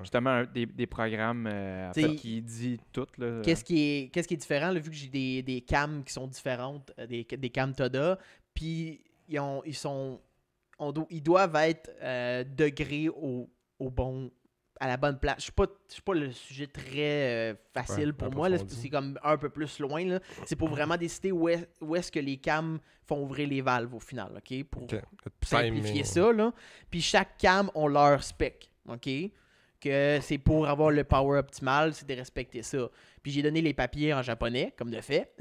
justement des programmes en T'sais, fait, qui dit tout. Là. Qu'est-ce qui est différent, là, vu que j'ai des cams qui sont différentes, des cams Toda, puis ils doivent être degrés au bon, à la bonne place. Je suis pas le sujet très facile pour moi, là, approfondi. c'est comme un peu plus loin. Là. C'est pour vraiment décider où est-ce que les cams font ouvrir les valves au final, ok? Pour Ok. Le simplifier timing. ça, là. Puis chaque cam ont leur spec, ok? Que c'est pour avoir le power optimal, c'est de respecter ça. Puis j'ai donné les papiers en japonais, comme de fait.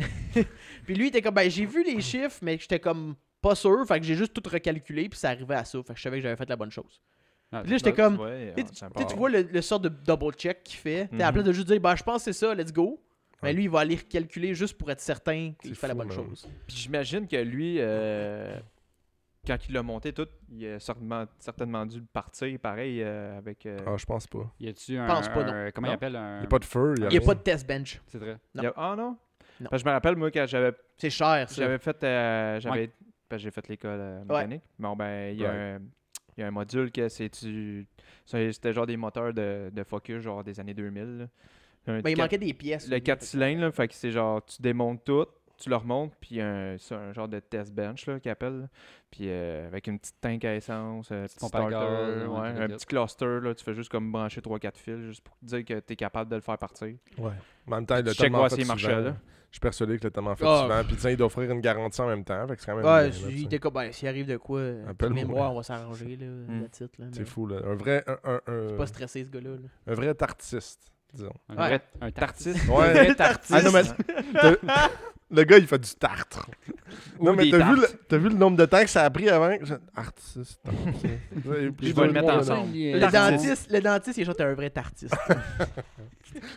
Puis lui, il était comme, ben j'ai vu les chiffres, mais j'étais comme pas sûr, fait que j'ai juste tout recalculé, puis ça arrivait à ça. Fait que je savais que j'avais fait la bonne chose. Ah, Puis là, j'étais comme, tu c'est sais, tu vois le sort de double check qu'il fait. À la place de juste dire, ben je pense que c'est ça, let's go. Mais lui, il va aller recalculer juste pour être certain qu'il C'est fait la fou, bonne man. chose. Puis j'imagine que lui, quand il l'a monté tout, il a certainement dû le partir pareil avec. Ah, je pense pas. Y a-tu un. pense pas, non. Comment Non. il appelle Il un. n'y a pas de feu. Il n'y a pas de test bench. C'est vrai. Non. Ah non? Non. Parce que je me rappelle, moi, quand C'est cher, ça. j'avais fait. Parce que j'ai fait l'école mécanique. Bon, ben, il y a un module que c'était genre des moteurs de Focus, genre des années 2000. Là. Ben, il manquait des pièces. Le 4 cylindres, là, fait que c'est genre, tu démontes tout, tu le remontes, puis c'est un genre de test bench là, qu'ils appellent. Là. Puis avec une petite tank à essence, un petit pompe à starter, gaz, ouais, un petit cluster, là, tu fais juste comme brancher 3-4 fils, juste pour te dire que tu es capable de le faire partir. Ouais. En même temps, il l'a Tu check tellement voir fait s'il marchait, souvent. là. Je suis persuadé qu'il l'a tellement fait Ah. souvent. Puis tiens, il doit offrir une garantie en même temps. Fait que c'est quand même Ouais, bien, là, il tu sais. était comme, ben, s'il arrive de quoi, Appelle-moi. mémoire, on va s'arranger, là, la titre, là. C'est mais fou, là. Un vrai... c'est pas stressé, ce gars-là. Là. Un vrai artiste, disons. Un Ouais. vrai un tartiste. Tartiste. Ouais. Un vrai tartiste. Ah non, mais... Le gars, il fait du tartre. Non, Ou mais des t'as tartes. vu le nombre de temps que ça a pris avant? Artiste. Je vais le mettre ensemble. Le dentiste, il est genre, t'es un vrai tartiste.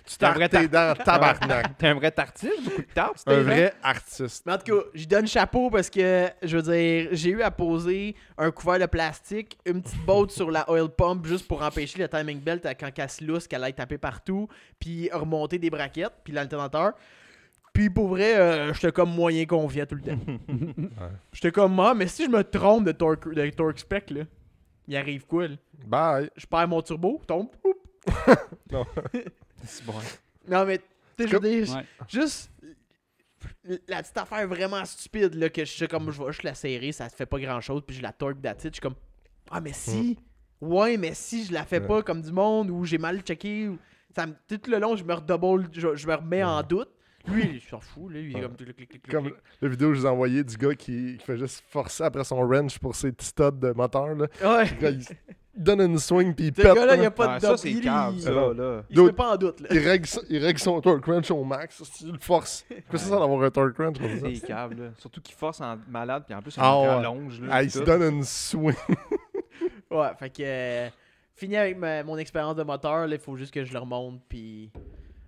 Tu tartes tes dents, tabarnak. T'es un vrai tartiste, beaucoup de tartes. Un vrai artiste. Mais en tout cas, je donne chapeau parce que, je veux dire, j'ai eu à poser un couvert de plastique, une petite botte sur la oil pump juste pour empêcher le timing belt quand elle se lousse, qu'elle aille taper partout, puis remonter des braquettes, puis l'alternateur. Puis pour vrai, j'étais comme moyen confiant tout le temps. J'étais comme, ah, mais si je me trompe de torque spec, là, il arrive quoi, là? Bye. Je perds mon turbo, tombe, oup. C'est bon. Non, mais, tu sais, je veux dire, Ouais. juste la petite affaire vraiment stupide, là, que je sais comme, je vais juste la serrer, ça fait pas grand-chose, puis je la torque d'attitude, je suis comme, ah, mais si, ouais, mais si je la fais pas comme du monde, ou j'ai mal checké, ou, tout le long, je me redouble, je me remets en doute. Lui, il s'en fout, là, lui, il est comme, clic, clic, clic, clic, Comme clic. la vidéo que je vous ai envoyée du gars qui fait juste forcer après son wrench pour ses petits studs de moteur. Là. Ouais. Le gars, il donne une swing puis il Ce pète. gars-là, il là. a pas de Ça, dope, c'est il cave, ça, là. se met pas en doute, là. Il règle son torque wrench au max. Si tu le forces. Qu'est-ce que c'est ça d'avoir un torque wrench comme ça? C'est câble, là. Surtout qu'il force en malade, puis en plus, il Ah ouais. rallonge. Là, Ah, il puis se tout. donne une swing. Ouais, fait que fini avec mon expérience de moteur, là, il faut juste que je le remonte, puis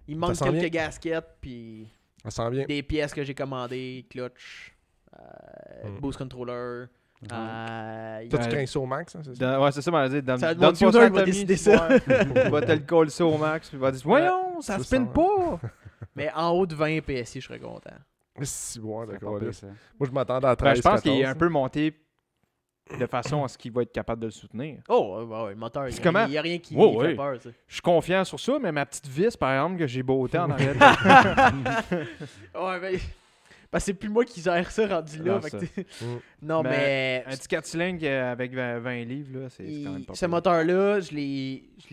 il me manque sent quelques bien? gaskettes, puis Ça sent bien. des pièces que j'ai commandées, clutch, boost controller, T'as-tu craint ça au max, hein, c'est ça? Ouais, c'est ça, mais dire. Ça va être Donne mon tuner pas qui à va Tommy, décider tu ça. Il va te le coller ça au max. Il va dire voyons, ça c'est spin ça, pas. Mais en haut de 20 PSI, je serais content. C'est bon, C'est d'accord. pas pire, ça. Moi, je m'attendais à 13, Ben, je pense qu'il 14, est un peu monté de façon à ce qu'il va être capable de le soutenir. Oh, ouais, le moteur, il C'est comment? n'y a rien qui Oh, fait oui. peur. Ça. Je suis confiant sur ça, mais ma petite vis, par exemple, que j'ai beauté en arrière. Ouais, mais. Parce que c'est plus moi qui gère ça rendu là. Non, fait que ça. t'es- Mm. non, mais. Un petit 4 cylindres avec 20 livres, là, c'est quand même pas Ce pire. moteur-là,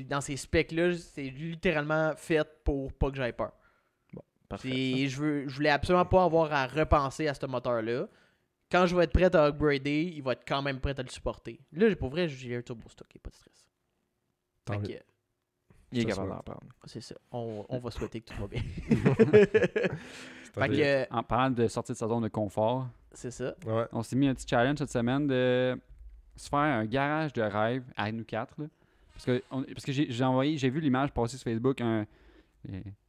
dans ces specs-là, c'est littéralement fait pour pas que j'aie peur. Parfait, Je voulais absolument pas avoir à repenser à ce moteur-là. Quand je vais être prêt à upgrader, il va être quand même prêt à le supporter. Là, pour vrai, j'ai un turbo stock, il n'y a pas de stress. Tant Fait mieux. que, Il est Ça, capable ça. d'en prendre. c'est ça. On va souhaiter que tout va bien. C'est Fait que, En parlant de sortir de sa zone de confort, c'est ça. Ouais. on s'est mis un petit challenge cette semaine de se faire un garage de rêve à nous quatre. Là. Parce que j'ai vu l'image passer sur Facebook.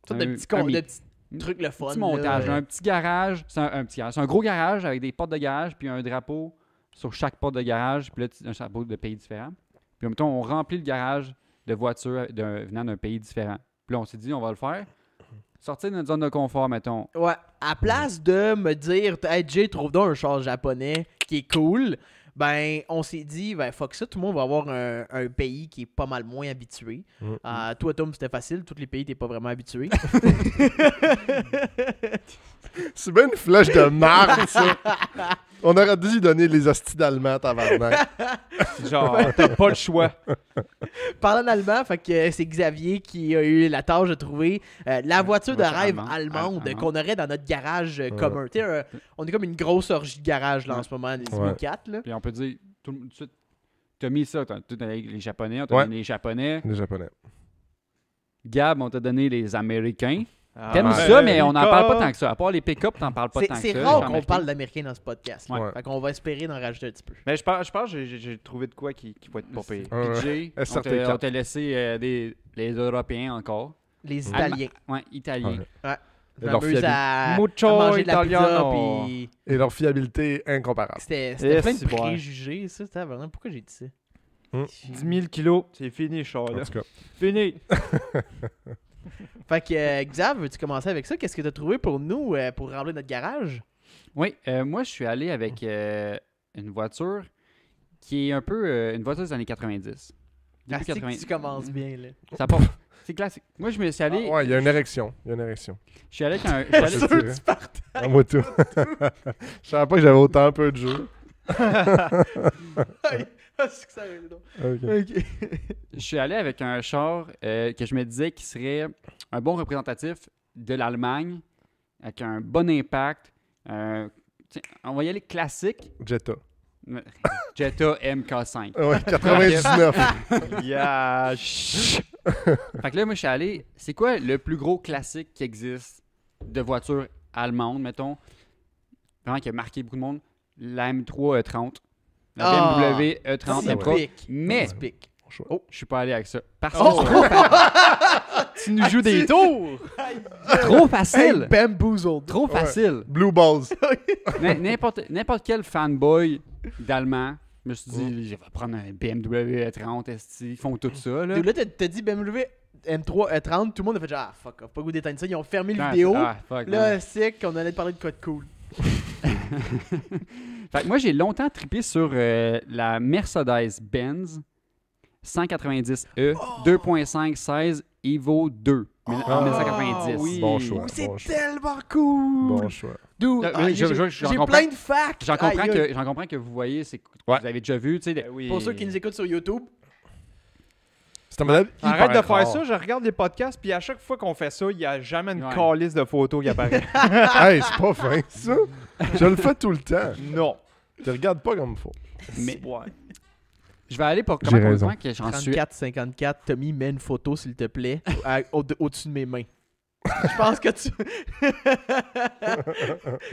Tout de petits trucs le fun. petit montage, là. un petit garage, c'est un gros garage avec des portes de garage, puis un drapeau sur chaque porte de garage, puis là, un chapeau de pays différents. Puis en même temps, on remplit le garage de voitures venant d'un pays différent. Puis là, on s'est dit, on va le faire. Sortir de notre zone de confort, mettons. Ouais, à place de me dire, hey Jay, trouve donc un char japonais qui est cool, ben, on s'est dit, ben, fuck ça, tout le monde va avoir un pays qui est pas mal moins habitué. Mm. Toi, Tom, c'était facile, tous les pays, t'es pas vraiment habitué. C'est bien une flèche de marde, ça. On aurait dû lui donner les hosties d'Allemand, tabarnak. Genre, t'as pas le choix. Parlant d'allemand, fait que c'est Xavier qui a eu la tâche de trouver la voiture de voiture rêve allemande. allemande qu'on aurait dans notre garage commun. Tu sais, on est comme une grosse orgie de garage là, en ce moment, les Ouais. 4 là. Puis on peut dire, tout de suite, t'as mis ça, t'as donné les Japonais, on t'a Ouais. donné les Japonais. Les Japonais. Gab, on t'a donné les Américains. Ah, T'aimes ouais. ça, mais on n'en parle pas tant que ça. À part les pick-up, t'en parles pas tant que ça. C'est rare les qu'on Américains. parle d'américain dans ce podcast. Là. Ouais. Fait qu'on va espérer d'en rajouter un petit peu. Mais je pense que j'ai trouvé de quoi qui va être pas pire. Ouais. Jay, on SRT4. t'a laissé les Européens encore. Les Italiens. Ouais, Italiens. Ouais. Et La leur fameuse à Mucho manger de la pizza, italiano. puis Et leur fiabilité incomparable. c'était Yes, plein de c'est bon. préjugés, ça. C'était vraiment... Pourquoi j'ai dit ça? 10 000 kilos, c'est fini, char, En là. tout cas. Fini. Fait que, Xav, veux-tu commencer avec ça? Qu'est-ce que tu as trouvé pour nous, pour remplir notre garage? Oui, moi, je suis allé avec une voiture qui est un peu une voiture des années 90. Ah, Début c'est que 90. tu commences bien, là. Ça porte. C'est classique. Moi, je me suis allé. Ouais, il y a une érection. Il y a une érection. Je suis allé avec un. je suis allé- Sûr que tu À moi tout. Je savais pas que j'avais autant peu de jeux. C'est que ça arrive, donc. Ok. Ok. Je suis allé avec un char que je me disais qui serait un bon représentatif de l'Allemagne, avec un bon impact. Tiens, on va y aller classique. Jetta. Jetta MK5. Ouais, 99. Yeah. Fait que là, moi, je suis allé. C'est quoi le plus gros classique qui existe de voiture allemande, mettons, vraiment qui a marqué beaucoup de monde? La M3 E30. La Ah, BMW E30 M3. Typique. Mais Typique. oh, je suis pas allé avec ça. Parce que Oh! Tu nous joues des tours. trop Hey, facile. bamboozled. Trop facile. Blue Balls. N'importe quel fanboy d'allemand, je me suis dit, je vais prendre un BMW E30, ils font tout ça. Là. Donc là, t'as dit BMW M3 E30, tout le monde a fait genre, ah fuck off, pas goût d'éteindre ça. Ils ont fermé le Ah, vidéo. ah, fuck, Là, man. c'est qu'on allait te parler de quoi de cool. Fait que moi, j'ai longtemps trippé sur la Mercedes-Benz 190E 2.5 16 Evo 2 en 1990. oui. Bon choix. C'est Bon choix. tellement cool. Bon choix. Dude, Là, ah, oui, j'en j'ai comprends. plein de facts. J'en comprends, Aïe, aïe. j'en comprends que vous voyez, Ouais. vous avez déjà vu, tu sais. Ben oui. Pour ceux qui nous écoutent sur YouTube, C'est un modèle Arrête de hyper faire rare. ça, je regarde les podcasts, puis à chaque fois qu'on fait ça, il n'y a jamais une Ouais. calice de photos qui apparaît. Hey, c'est pas fin, ça. Je le fais tout le temps. Non. Tu regardes pas comme il faut. Mais Ouais. je vais aller pour J'ai comment raison. on que j'en suis. 34-54, Tommy, mets une photo, s'il te plaît, au-dessus de mes mains. Je pense que tu...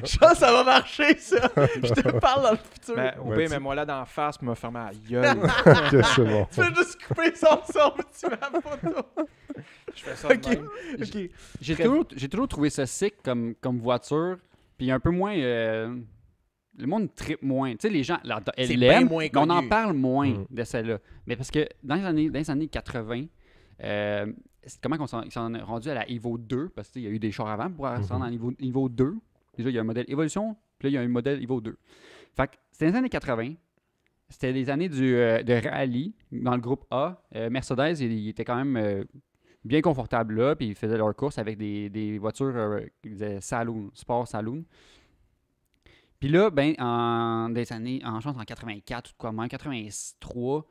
Je pense que ça va marcher, ça. Je te parle dans le futur. Ben, au Ouais, pire, tu- mets-moi là dans la face pour me fermer la gueule. Ok, c'est bon. Tu fais juste couper son son, tu mets la photo. Je fais ça Ok. de même. Ok. J'ai toujours trouvé ça sick comme voiture, puis un peu moins le monde trippe moins. Tu sais, les gens, C'est elles bien l'aiment, moins mais on en connu. parle moins de celle-là. Mais parce que dans les années 80, comment ils sont rendus à la Evo 2, parce qu'il y a eu des chars avant pour se rendre à niveau 2. Déjà, il y a un modèle Evolution, puis là, il y a un modèle Evo 2. Fait que c'était les années 80. C'était les années de rallye dans le groupe A. Mercedes, il était quand même bien confortable là, puis ils faisaient leur course avec des voitures qu'ils disaient Saloon, Sport Saloon. Puis là, ben, je pense en 84 ou quoi même, 83,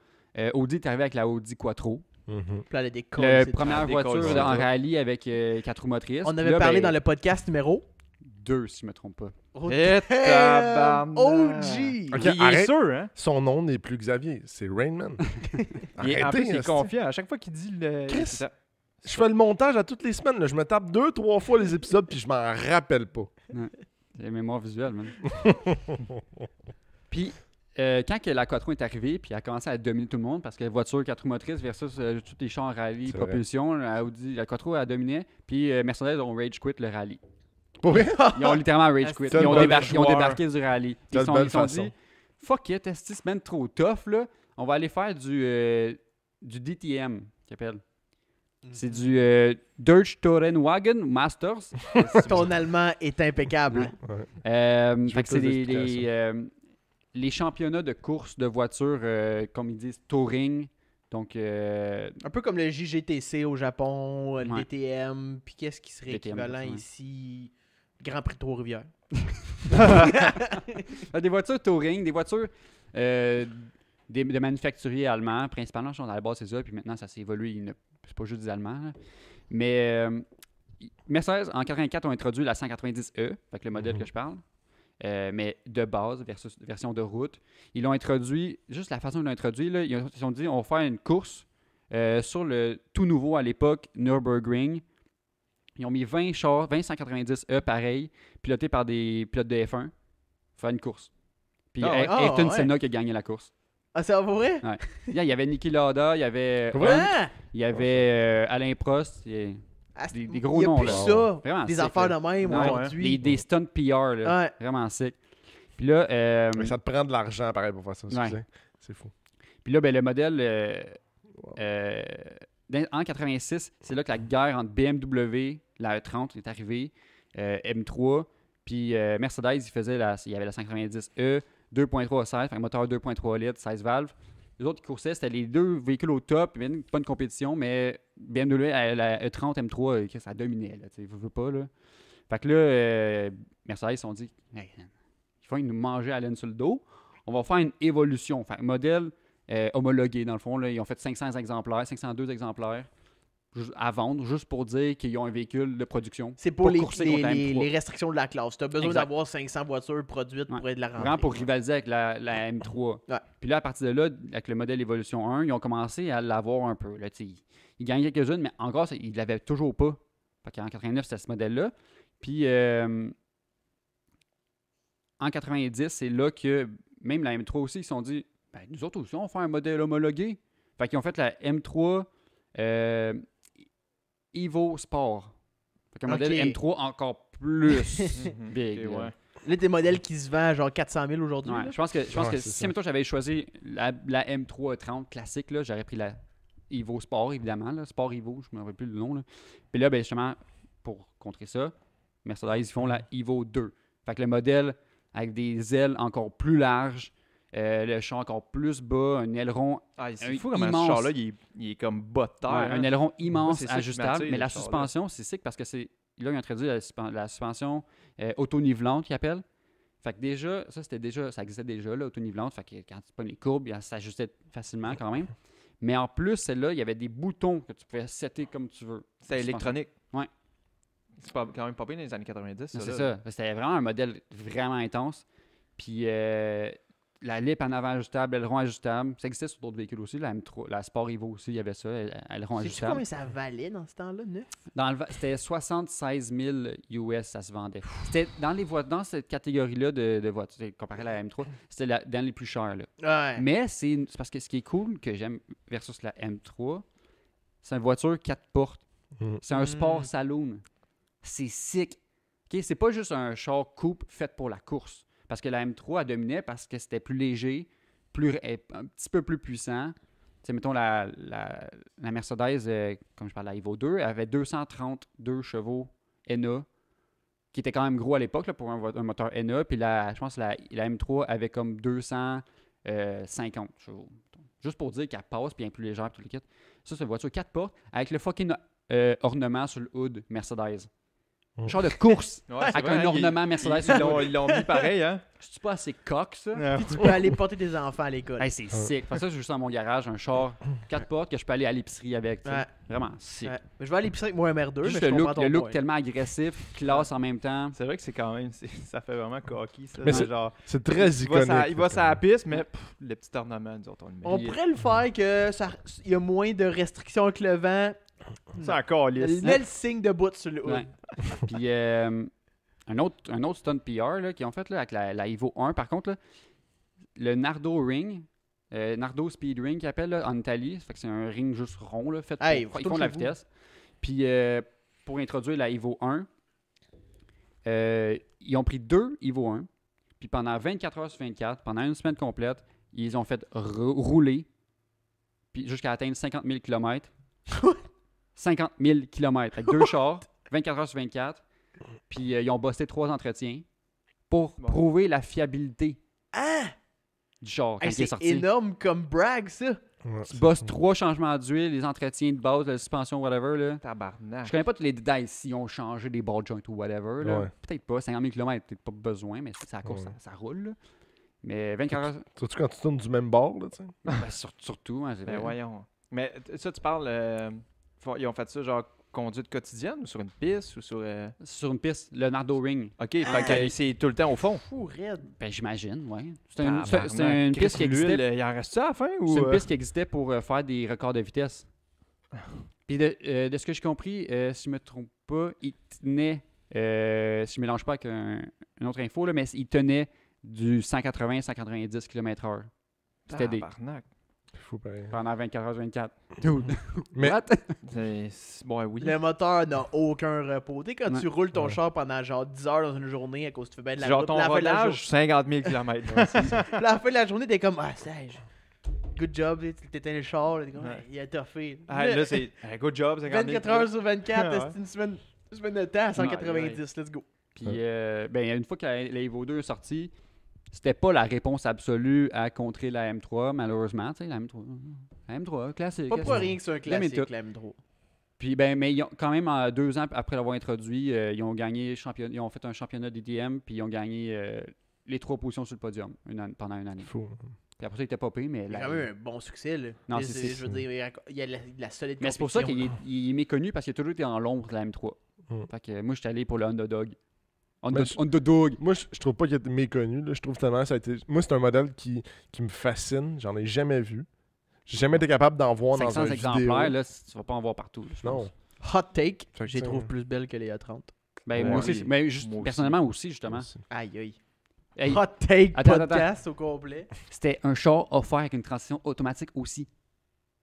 Audi est arrivé avec la Audi Quattro. Puis là, elle a des cols, La c'est première des voiture cols, en c'est rallye avec 4 roues motrices. On Puis avait là, parlé ben, dans le podcast numéro 2, si je ne me trompe pas. Eh, tabarnak. OG! Ok, Il est arrête. sûr, hein? Son nom n'est plus Xavier, c'est Rainman. En plus, il est esti. confiant. À chaque fois qu'il dit le. Chris. c'est ça. Je fais le montage à toutes les semaines. Là. Je me tape 2-3 fois les épisodes puis je m'en rappelle pas. C'est la mémoire visuelle, man. Puis, quand que la Quattro est arrivée, puis elle a commencé à dominer tout le monde, parce que voiture 4 roues motrices versus tous les chars rallye, C'est propulsion, la Quattro a dominé, puis Mercedes ont rage quit le rallye. Pour vrai? Ils ont littéralement rage quit. C'est Ils ont, une belle ils ont joueur. débarqué du rallye. C'est Ils une sont, belle ils sont façon. dit, fuck it, c'est cette semaine trop tough, là. On va aller faire du DTM, qu'ils appellent. C'est du Deutsche Tourenwagen Masters. Ton allemand est impeccable. Je Fait veux que c'est plus les championnats de course de voitures, comme ils disent, touring. Donc, Un peu comme le JGTC au Japon, le Ouais. DTM, puis qu'est-ce qui serait DTM, équivalent ouais. ici? Grand Prix de Trois-Rivières. des voitures touring, des voitures de manufacturiers allemands, principalement, je pense à la base c'est ça, puis maintenant ça s'est évolué, c'est pas juste des Allemands. Là. Mais Mercedes, en 84, ont introduit la 190E, fait que le modèle que je parle, mais de base, version de route. Ils l'ont introduit, juste la façon dont ils l'ont introduit, là, ils se sont dit, on va faire une course sur le tout nouveau à l'époque, Nürburgring. Ils ont mis 20 chars, 20 190E pareil, pilotés par des pilotes de F1, pour faire une course. Puis Ah ouais. Ayrton Ah ouais. Senna qui a gagné la course. Ah, c'est vrai? Il y avait Niki Lauda, il y avait Ouais. Hunt, Ah! il y avait Alain Prost, Ah, des gros il y a noms, plus là. ça. Vraiment Des sick, affaires là. de même Ouais, aujourd'hui. des stunt PR, là. Ouais. Vraiment sick. Puis là, Mais ça te prend de l'argent pareil pour faire ça. Ouais. excusez. C'est fou. ben, le modèle en 86, c'est là que la guerre entre BMW, la E30 est arrivée, M3, puis Mercedes, il y avait la 190E, 2.3 16, un moteur 2.3 litres, 16 valves. Les autres qui coursaient, c'était les deux véhicules au top, il y avait pas une compétition, mais BMW, la E30 M3, ça dominait, là, tu sais, veux pas, là. Fait que là, Mercedes, ils se sont dit, hey, il faut nous manger à laine sur le dos, on va faire une évolution, fait un modèle homologué, dans le fond, là, ils ont fait 500 exemplaires, 502 exemplaires à vendre, juste pour dire qu'ils ont un véhicule de production. C'est pour les, courser contre la M3. les restrictions de la classe. Tu as besoin Exact. d'avoir 500 voitures produites pour être la rentrer. Vraiment pour rivaliser avec la M3. Ouais. Puis là, à partir de là, avec le modèle Evolution 1, ils ont commencé à l'avoir un peu. Là, ils gagnaient quelques-unes, mais encore, ils ne l'avaient toujours pas. Fait qu'en 89, c'était ce modèle-là. Puis en 90, c'est là que même la M3 aussi, ils se sont dit, ben, nous autres aussi, on va faire un modèle homologué. Fait qu'ils ont fait la M3 Evo Sport. Fait qu'un modèle M3 encore plus big. Ok, là. ouais. Là, des modèles qui se vendent à genre 400 000 aujourd'hui. Ouais, là. je pense que c'est si ça. mettons, j'avais choisi la M3 30 classique, là, j'aurais pris la Evo Sport, évidemment. Là, Sport Evo, je ne me rappelle plus le nom. Là. Puis là, ben, justement, pour contrer ça, Mercedes, ils font la Evo 2. Fait que le modèle avec des ailes encore plus larges, le champ encore plus bas, un aileron, Ah, c'est Un fou comment immense- ce char-là, il est comme bas de terre. ouais, un hein. aileron immense, c'est ça qui ajustable. m'attire, Mais la ce char-là. suspension, c'est sick parce que c'est. Là, ils ont introduit la suspension auto-nivelante, qu'ils appellent. Fait que déjà, ça existait déjà, là, auto-nivelante. Fait que quand tu prends les courbes, ça s'ajustait facilement quand même. Mais en plus, celle-là, il y avait des boutons que tu pouvais setter comme tu veux. C'est électronique. Ouais. C'est quand même pas bien dans les années 90. C'est là. ça. C'était vraiment un modèle vraiment intense. Puis la lip en avant ajustable, aileron ajustable. Ça existait sur d'autres véhicules aussi. La M3, la Sport Evo aussi, il y avait ça, aileron Sais-tu ajustable. combien ça valait dans ce temps-là, neuf? C'était 76 000 US, ça se vendait. C'était dans cette catégorie-là de voitures, comparé à la M3, c'était dans les plus chers. Là. Ouais. Mais c'est parce que ce qui est cool que j'aime versus la M3, c'est une voiture 4 portes. Mhm. C'est un sport saloon. C'est sick. Okay? C'est pas juste un char coupe fait pour la course. Parce que la M3, elle dominait parce que c'était plus léger, un petit peu plus puissant. Tu sais, mettons, la Mercedes, comme je parle de la Evo 2, elle avait 232 chevaux NA, qui était quand même gros à l'époque là, pour un moteur NA. Puis je pense que la M3 avait comme 250 chevaux. Juste pour dire qu'elle passe, puis elle est plus légère, puis tout le kit. Ça, c'est une voiture 4 portes avec le fucking ornement sur le hood Mercedes. Un genre de course Ouais, c'est avec vrai, un hein, ornement Mercedes sur le hood. ils l'ont mis pareil, hein? C'est pas assez coq, ça? Ouais. Tu peux aller porter tes enfants à l'école. Hey, c'est sick. Fait que ça, j'ai juste dans mon garage, un char 4 portes que je peux aller à l'épicerie avec. Tu sais. Ouais. Vraiment sick. Ouais. Mais je vais aller pisser avec moi un MR2, Juste mais je le comprends ton look point. tellement agressif, classe en même temps. C'est vrai que c'est quand même, ça fait vraiment cocky, ça. Mais là, c'est genre, C'est très iconique. il va sur la piste, mais le petit ornement, nous autres, on le met. On pourrait le faire que il y a moins de restrictions que le vent. C'est encore lisse. Mets le signe de bout sur le hood. Ouais. Puis un autre stunt PR là, qu'ils ont fait là, avec la Evo 1, par contre, là, le Nardo Ring, Nardo Speed Ring qu'ils appellent là, en Italie, ça fait que c'est un ring juste rond, là, fait pour, Hey, ils font de la chez vous. vitesse. Puis pour introduire la Evo 1, ils ont pris 2 Evo 1, puis pendant 24 heures sur 24, pendant une semaine complète, ils ont fait rouler, puis jusqu'à atteindre 50 000 km. 50 000 km avec 2 chars, 24 heures sur 24. Puis ils ont bossé 3 entretiens pour Bon. prouver la fiabilité Ah! du char quand Hey, il est c'est sorti. énorme comme brag, ça. Ouais, Tu c'est bosses fou. 3 changements d'huile, les entretiens de base, la suspension, whatever. Là. Tabarnak. Je connais pas tous les détails s'ils ont changé des ball joints ou whatever. Là. Ouais. Peut-être pas, 50 000 km, peut-être pas besoin, mais c'est à course, Ouais. ça roule. Là. Mais 24 heures, Surtout quand tu tournes du même bord, là, tu sais. ben, surtout, hein, c'est Ben vrai. voyons. Mais ça, tu parles. Ils ont fait ça genre conduite quotidienne ou sur une piste ou sur. Sur une piste, le Nardo Ring, Ok, fait que c'est tout le temps au fond. Fou, raide. ben, j'imagine, ouais. C'est Tabarnak. une Chris, piste qui existait. l'huile, il en reste ça à la fin ou. C'est une piste qui existait pour faire des records de vitesse. Puis de ce que j'ai compris, si je me trompe pas, il tenait, si je mélange pas avec une autre info, là, mais il tenait du 180-190 km/h. C'était des Tabarnak. C'est fou, pareil. pendant 24 heures 24. Mais- What? Bon, oui. Le moteur n'a aucun repos. Tu sais, quand Ouais. tu roules ton Ouais. char pendant genre 10 heures dans une journée à cause que tu fais bien de la Genre route, ton puis à la fin de la rodage, 50 000 km. Puis à la fin de la journée, t'es comme, ah, Serge, good job, tu t'éteins le char, t'es comme, Ouais. ouais, il a toffé. Là, c'est. Good job, 50 000 24 heures sur 24, Ouais. c'est une semaine de temps à 190, Ouais, let's go. Puis, ben, une fois que la Evo 2 est sortie, c'était pas la réponse absolue à contrer la M3, malheureusement. Tu sais, la M3, classique. Pas pour rien que c'est un mais classique, tout. la M3. Puis, ben, mais ils ont, quand même, 2 ans après l'avoir introduit, ils ont gagné ils ont fait un championnat DTM, puis ils ont gagné les 3 positions sur le podium pendant une année. Fou. Puis après ça, il était pas payé, mais Il y a la- quand même un bon succès, là. Non, Mais c'est- je veux dire, il y a de la solide Mais c'est pour ça qu'il compétition, il est méconnu parce qu'il a toujours été en l'ombre de la M3. Fait que moi, j'étais allé pour le underdog. Underdog. Moi, je trouve pas qu'il est méconnu. Là. Je trouve tellement ça a été. Moi, c'est un modèle qui me fascine. J'en ai jamais vu. J'ai jamais été capable d'en voir dans 500 un exemplaires, vidéo. là, tu vas pas en voir partout. là, je pense. Non. Hot take, Fait que je les ça, trouve plus belles que les A30. Ben, Ouais, moi aussi, oui. mais juste, Moi aussi. personnellement aussi, justement. Aïe, aïe. Hey, Hot take attends, podcast au complet. c'était un char offert avec une transition automatique aussi.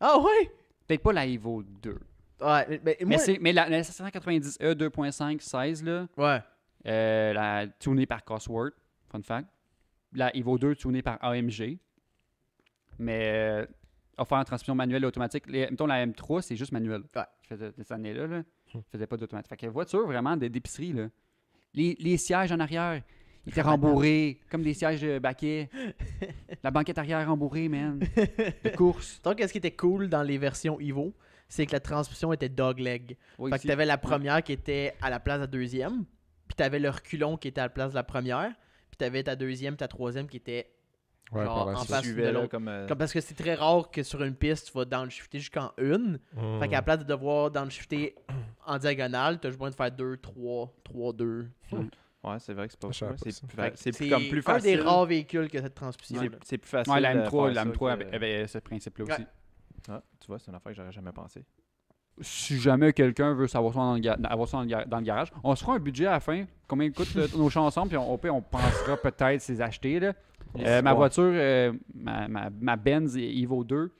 Ah ouais? Peut-être pas la Evo 2. Ouais, mais moi... Mais la 790E 2.5 16, là, Ouais. la tunée par Cosworth, fun fact. La Evo 2 tunée par AMG. Mais offert en transmission manuelle et automatique. Mettons, la M3, c'est juste manuel. Ouais. Je faisais des années-là, là. Je faisais pas d'automatique. Fait que voiture vraiment d'épicerie, là. Les sièges en arrière, ils étaient rembourrés, comme des sièges de baquet. La banquette arrière rembourrée, man. De course. Donc, ce qui était cool dans les versions Evo, c'est que la transmission était dogleg. Oui, Fait que aussi. t'avais la première qui était à la place de la deuxième, puis t'avais le reculon qui était à la place de la première, puis t'avais ta deuxième, ta troisième qui était Ouais, genre par la en suite. face de Suivait, là, l'autre. comme. Comme parce que c'est très rare que sur une piste, tu vas downshifter jusqu'en une. Fait qu'à la place de devoir downshifter en diagonale, t'as juste besoin de faire 2, 3, 3, 2. Ouais, c'est vrai que c'est pas Je savais ouais, pas c'est ça. plus, c'est comme plus un facile. des rares véhicules que cette transmission. C'est plus facile. Ouais, la de M3, faire ça que- avait ce principe-là aussi. Ouais. Ah, tu vois, c'est une affaire que j'aurais jamais pensé. Si jamais quelqu'un veut savoir ça avoir ça dans le garage, on se fera un budget à la fin. Combien coûtent nos chars ensemble, puis on pensera peut-être ces acheter. Là. Ma voiture, ma Benz Evo 2,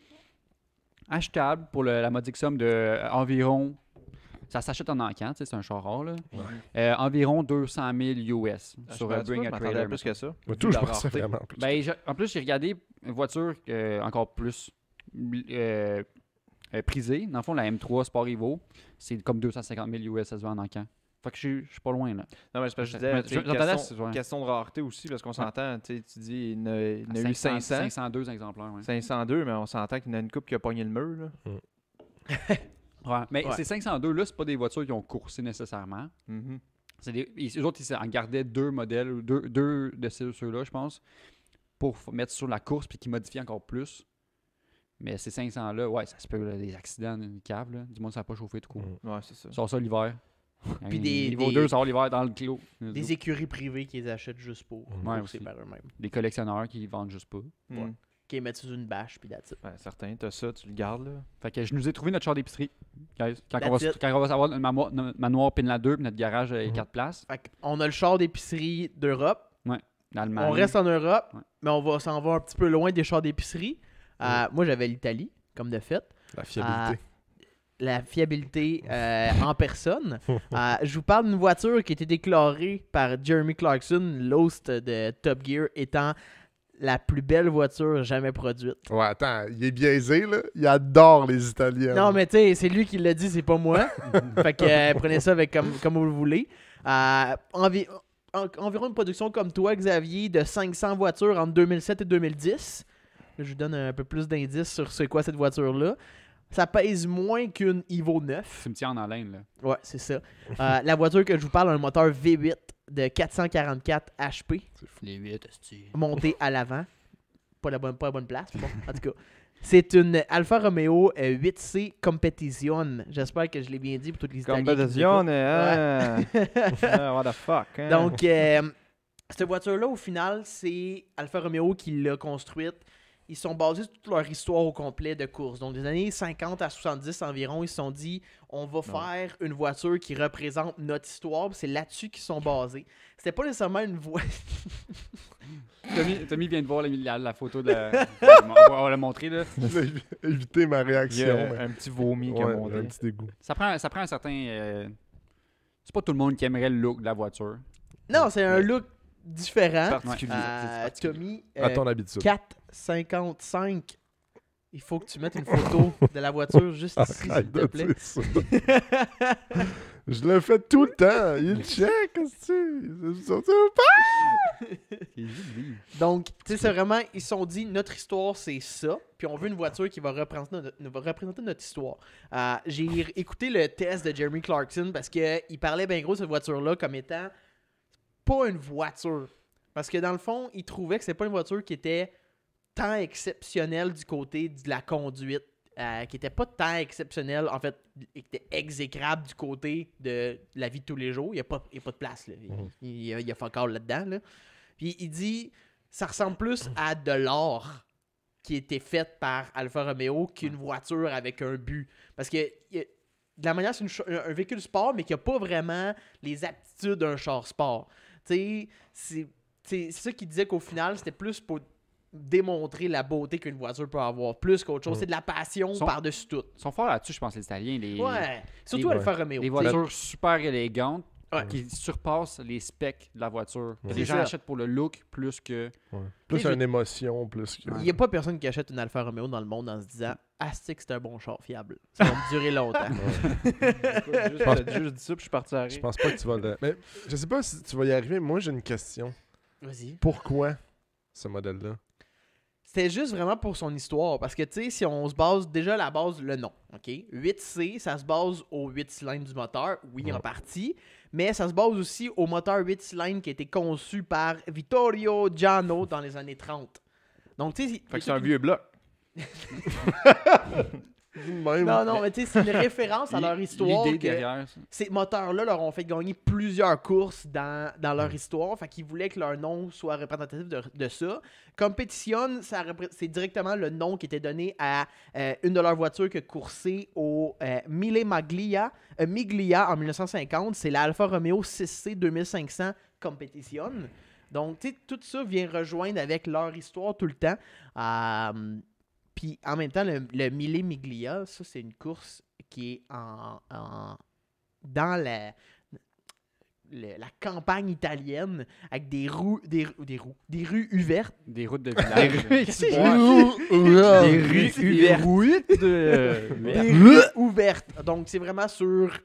achetable pour la modique somme de environ Ça s'achète en encan, tu sais, c'est un char rare. Là. Ouais. Environ 200 000 US sur Je Bring a m'attendais Trailer. plus que ça. Moi, Vu tout, je la pensais rareté. vraiment plus. Ben, en plus, j'ai regardé une voiture encore plus prisée. Dans le fond, la M3 Sport Evo, c'est comme 250 000 US, ça se vend en encan. Fait que je suis pas loin, là. Non, mais c'est parce que je Mais disais, tu sais, j'entendais, question, ouais. question de rareté aussi, parce qu'on s'entend, tu sais, tu dis, il y en a eu 500, 502 exemplaires, ouais. 502, mais on s'entend qu'il y en a une couple qui a pogné le mur, là. Ouais, mais Ouais. ces 502 là, c'est pas des voitures qui ont coursé nécessairement. Mhm. Eux autres, ils en gardaient deux modèles, ou deux de ceux-là, je pense, pour mettre sur la course puis qui modifient encore plus. Mais ces 500-là, ouais, ça se peut, là, des accidents, une cave, là. Du moins, ça n'a pas chauffé tout court. Ouais, c'est ça. Sort ça l'hiver. Puis des- Niveau des- 2 sort l'hiver dans le clos. Des écuries privées qui les achètent juste pour Ouais, courser aussi. par eux-mêmes. Des collectionneurs qui vendent juste pas. Mhm. Qui les mettent sous une bâche, puis that's it. Ben, certain, t'as ça, tu le gardes, là. Fait que je nous ai trouvé notre char d'épicerie. Guys. Quand That's it. on va savoir notre manoir Pinla 2 puis notre garage à 4 places. Fait qu'on a le char d'épicerie d'Europe. L'Allemagne. On reste en Europe, Ouais. mais on s'en va un petit peu loin des chars d'épicerie. Moi, j'avais l'Italie, comme de fait. La fiabilité. La fiabilité en personne. Je vous parle d'une voiture qui a été déclarée par Jeremy Clarkson, l'host de Top Gear, étant la plus belle voiture jamais produite. Ouais, attends, il est biaisé, là. Il adore les Italiens. Non, mais tu sais, c'est lui qui l'a dit, c'est pas moi. Fait que prenez ça avec comme vous le voulez. Environ une production comme toi, Xavier, de 500 voitures entre 2007 et 2010. Là, je vous donne un peu plus d'indices sur c'est quoi cette voiture-là. Ça pèse moins qu'une Evo 9. Cimetière en laine, là. Ouais, c'est ça. La voiture que je vous parle a un moteur V8 de 444 HP Les 8, esti. monté à l'avant. Pas la bonne place, mais bon, en tout cas. C'est une Alfa Romeo 8C Competition. J'espère que je l'ai bien dit pour toutes les Italiens. qui nous Compétition, écoutent. hein? Ah, what the fuck, hein? Donc, cette voiture-là, au final, c'est Alfa Romeo qui l'a construite. Ils sont basés sur toute leur histoire au complet de course. Donc, des années 50 à 70 environ, ils se sont dit, on va faire une voiture qui représente notre histoire. Puis c'est là-dessus qu'ils sont basés. C'était pas nécessairement une voiture... Tommy vient de voir la photo de on va la montrer, là. J'ai évité ma Il y réaction. a mais- un petit vomi qui a Ouais, monté. un petit dégoût. Ça prend un certain... c'est pas tout le monde qui aimerait le look de la voiture. Non, c'est un look différent. Particulier. Tommy, À ton habitude. 4,55. Il faut que tu mettes une photo de la voiture juste ici, s'il Arrête te de plaît. dire ça. Je le fais tout le temps. Il check, qu'est-ce que Donc, tu sais, c'est vraiment, ils se sont dit, notre histoire, c'est ça. Puis on veut une voiture qui va représenter notre histoire. J'ai écouté le test de Jeremy Clarkson parce qu'il parlait bien gros de cette voiture-là comme étant pas une voiture. Parce que dans le fond, il trouvait que c'était pas une voiture qui était tant exceptionnelle du côté de la conduite. Qui était pas tant exceptionnelle, en fait, qui était exécrable du côté de la vie de tous les jours. Il n'y a pas de place, là. Il y a fuck all là-dedans, là. Puis il dit, ça ressemble plus à de l'or qui était fait par Alfa Romeo qu'une voiture avec un but. Parce que de la manière, c'est un véhicule sport, mais qui n'a pas vraiment les aptitudes d'un char sport. Tu sais, c'est ça qu'il disait qu'au final, c'était plus pour démontrer la beauté qu'une voiture peut avoir, plus qu'autre chose. C'est de la passion par-dessus tout. Ils sont forts là-dessus, je pense, les Italiens. Ouais, surtout les- Alfa Romeo. Les t'sais. voitures super élégantes Ouais. qui surpassent les specs de la voiture. Ouais. Les C'est gens ça. achètent pour le look plus que... Plus Et une émotion, plus que... Il n'y a pas personne qui achète une Alfa Romeo dans le monde en se disant « Asti que c'est un bon char fiable. Ça va me durer longtemps. Juste dit ça, puis je suis parti à Je rire. pense pas que tu vas le... Mais je sais pas si tu vas y arriver. Moi, j'ai une question. » Vas-y. Pourquoi ce modèle-là? C'était juste vraiment pour son histoire. Parce que, tu sais, si on se base déjà à la base, le nom, OK? 8C, ça se base aux 8 cylindres du moteur, oui, en partie. Mais ça se base aussi au moteur 8 cylindres qui a été conçu par Vittorio Giano dans les années 30. Donc, tu sais... Fait que c'est un vieux bloc. Même. Non, mais tu sais, c'est une référence à leur histoire. L'idée que derrière, ça. ces moteurs-là leur ont fait gagner plusieurs courses dans leur histoire. Fait qu'ils voulaient que leur nom soit représentatif de ça. Competition, c'est directement le nom qui était donné à une de leurs voitures qui a coursé au Miglia en 1950. C'est la Alfa Romeo 6C 2500 Competition. Donc, tu sais, tout ça vient rejoindre avec leur histoire tout le temps. Puis en même temps, le Mille Miglia, ça c'est une course qui est dans la campagne italienne avec des rues ouvertes. Des routes de village. Qu'est-ce que Des rues Des rues ouvertes. Donc, c'est vraiment sur...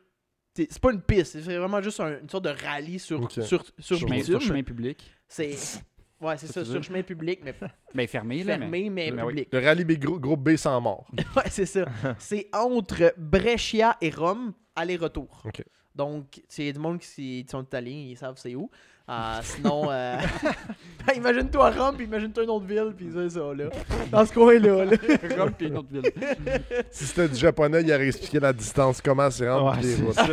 C'est pas une piste, c'est vraiment juste une sorte de rallye sur Sur chemin public. Ouais, c'est ça, sur chemin public, mais Ben fermé, là. fermé, mais Mais oui. public. Le rallye groupe B sans mort. Ouais, c'est ça. C'est entre Brescia et Rome, aller-retour. Ok. Donc, c'est du monde qui sont italiens, ils savent c'est où. Sinon, ben, imagine-toi Rome, puis imagine-toi une autre ville, puis c'est ça, là. Dans ce coin-là. Là. Rome puis une autre ville. Si c'était du japonais, il aurait expliqué la distance, comment c'est rendu Ouais, les c'est routes. ça.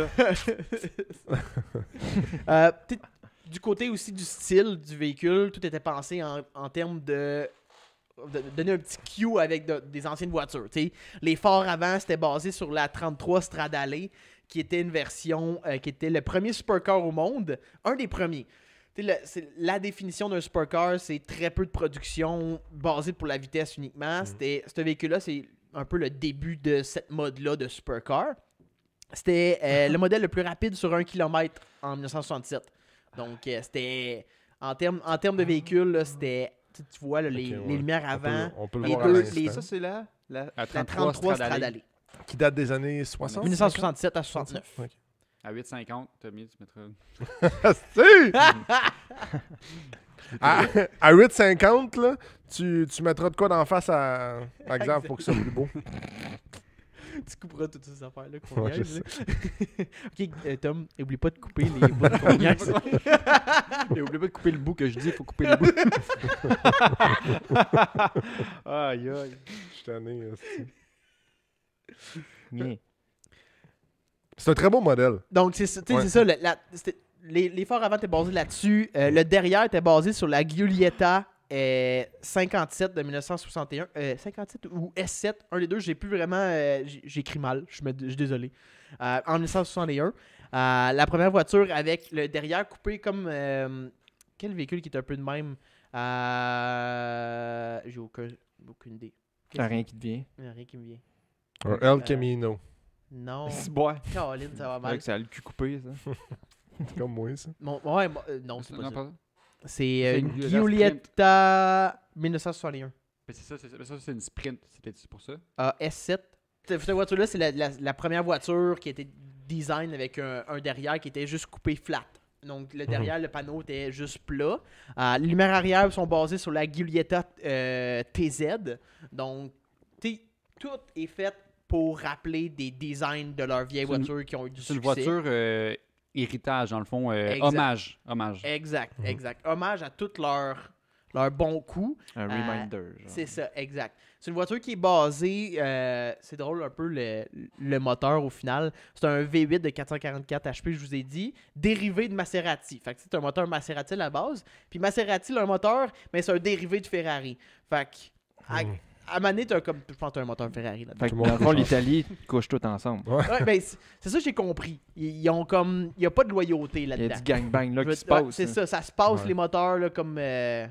Peut-être du côté aussi du style du véhicule, tout était pensé en termes de donner un petit cue avec des anciennes voitures. T'sais. Les phares avant, c'était basé sur la 33 Stradale, qui était une version qui était le premier supercar au monde, un des premiers. La définition d'un supercar, c'est très peu de production basée pour la vitesse uniquement. Ce véhicule-là, c'est un peu le début de cette mode-là de supercar. C'était le modèle le plus rapide sur 1 km en 1967. Donc, c'était... En termes de véhicule, là, c'était... Tu vois, là, les lumières avant, On peut le les voir à deux- l'instant. les- Ça, c'est la À la 33 Stradale. Qui date des années 60? 1967 à 69. Ok. À 8,50, Tommy, tu mettras. Si! à 8,50, là, tu mettras de quoi d'en face à Xav pour que ce soit plus beau. Tu couperas toutes ces affaires-là qu'on Ouais, je niaise, là. Ok, Tom, n'oublie pas de couper les bouts qu'on niaise. Et oublie pas de couper le bout que je dis, il faut couper le bout. Aïe, aïe. Je suis tanné. Bien. C'est un très beau modèle. Donc, c'est ça. Ouais. C'est ça les phares avant étaient basés là-dessus. Le derrière était basé sur la Giulietta 57 de 1961. 57 ou S7, un des deux. J'ai plus vraiment... j'ai écrit mal. Je suis désolé. En 1961. La première voiture avec le derrière coupé comme... quel véhicule qui est un peu de même? J'ai aucune idée. T'as rien qui te vient. Il n'y a rien qui me vient. Un El Camino. Non. C'est bon. Caroline, ça va C'est vrai mal. que ça a le cul coupé, ça. C'est comme moi, ça. Non, c'est pas Non, ça. pas ça. C'est C'est une une Giulietta 1961. Mais c'est ça, c'est une sprint. C'était pour ça. S7. Cette voiture-là, c'est la première voiture qui était design avec un derrière qui était juste coupé flat. Donc, le derrière, le panneau était juste plat. Les lumières arrière sont basées sur la Giulietta TZ. Donc, tout est fait pour rappeler des designs de leurs vieilles C'est une- voitures qui ont eu du C'est succès. une voiture héritage, dans le fond. Exact. Hommage. Exact. Hommage à tous leurs bons coups. Un reminder. genre. C'est ça, exact. C'est une voiture qui est basée, c'est drôle un peu le moteur au final. C'est un V8 de 444 HP, je vous ai dit, dérivé de Maserati. Fait que c'est un moteur Maserati à la base. Puis Maserati, leur moteur, mais c'est un dérivé de Ferrari. Fait que, à Mané, t'as comme, je pense que t'as un moteur Ferrari là-dedans. Fait que Tout le dans monde le fond, couche l'Italie couche tout ensemble. Ouais, ben, c'est ça que j'ai compris. Ils ont comme, il n'y a pas de loyauté Il y a là-dedans. du gangbang là Je veux qui se dire, ouais, passe. c'est hein. ça, ça se passe Ouais. les moteurs là, comme... Je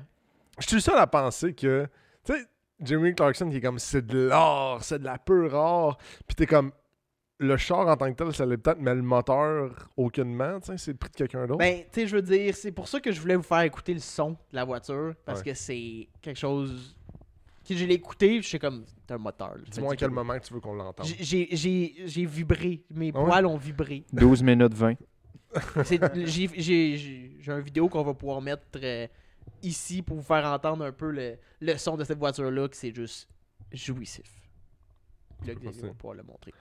suis le seul à penser que, tu sais, Jeremy Clarkson qui est comme, c'est de l'or, c'est de la pure or. Puis t'es comme, le char en tant que tel, ça l'est peut-être, mais le moteur, aucunement, tu sais, c'est le prix de quelqu'un d'autre. Ben, tu sais, je veux dire, c'est pour ça que je voulais vous faire écouter le son de la voiture, parce Ouais. que c'est quelque chose... Que je l'ai écouté, je suis comme, c'est un moteur. là. Dis-moi à quel moment tu veux qu'on l'entende. J'ai vibré, mes Ah ouais? poils ont vibré. 12 minutes 20. J'ai une vidéo qu'on va pouvoir mettre ici pour vous faire entendre un peu le son de cette voiture-là, que c'est juste jouissif. Là, Xavier va pouvoir le montrer.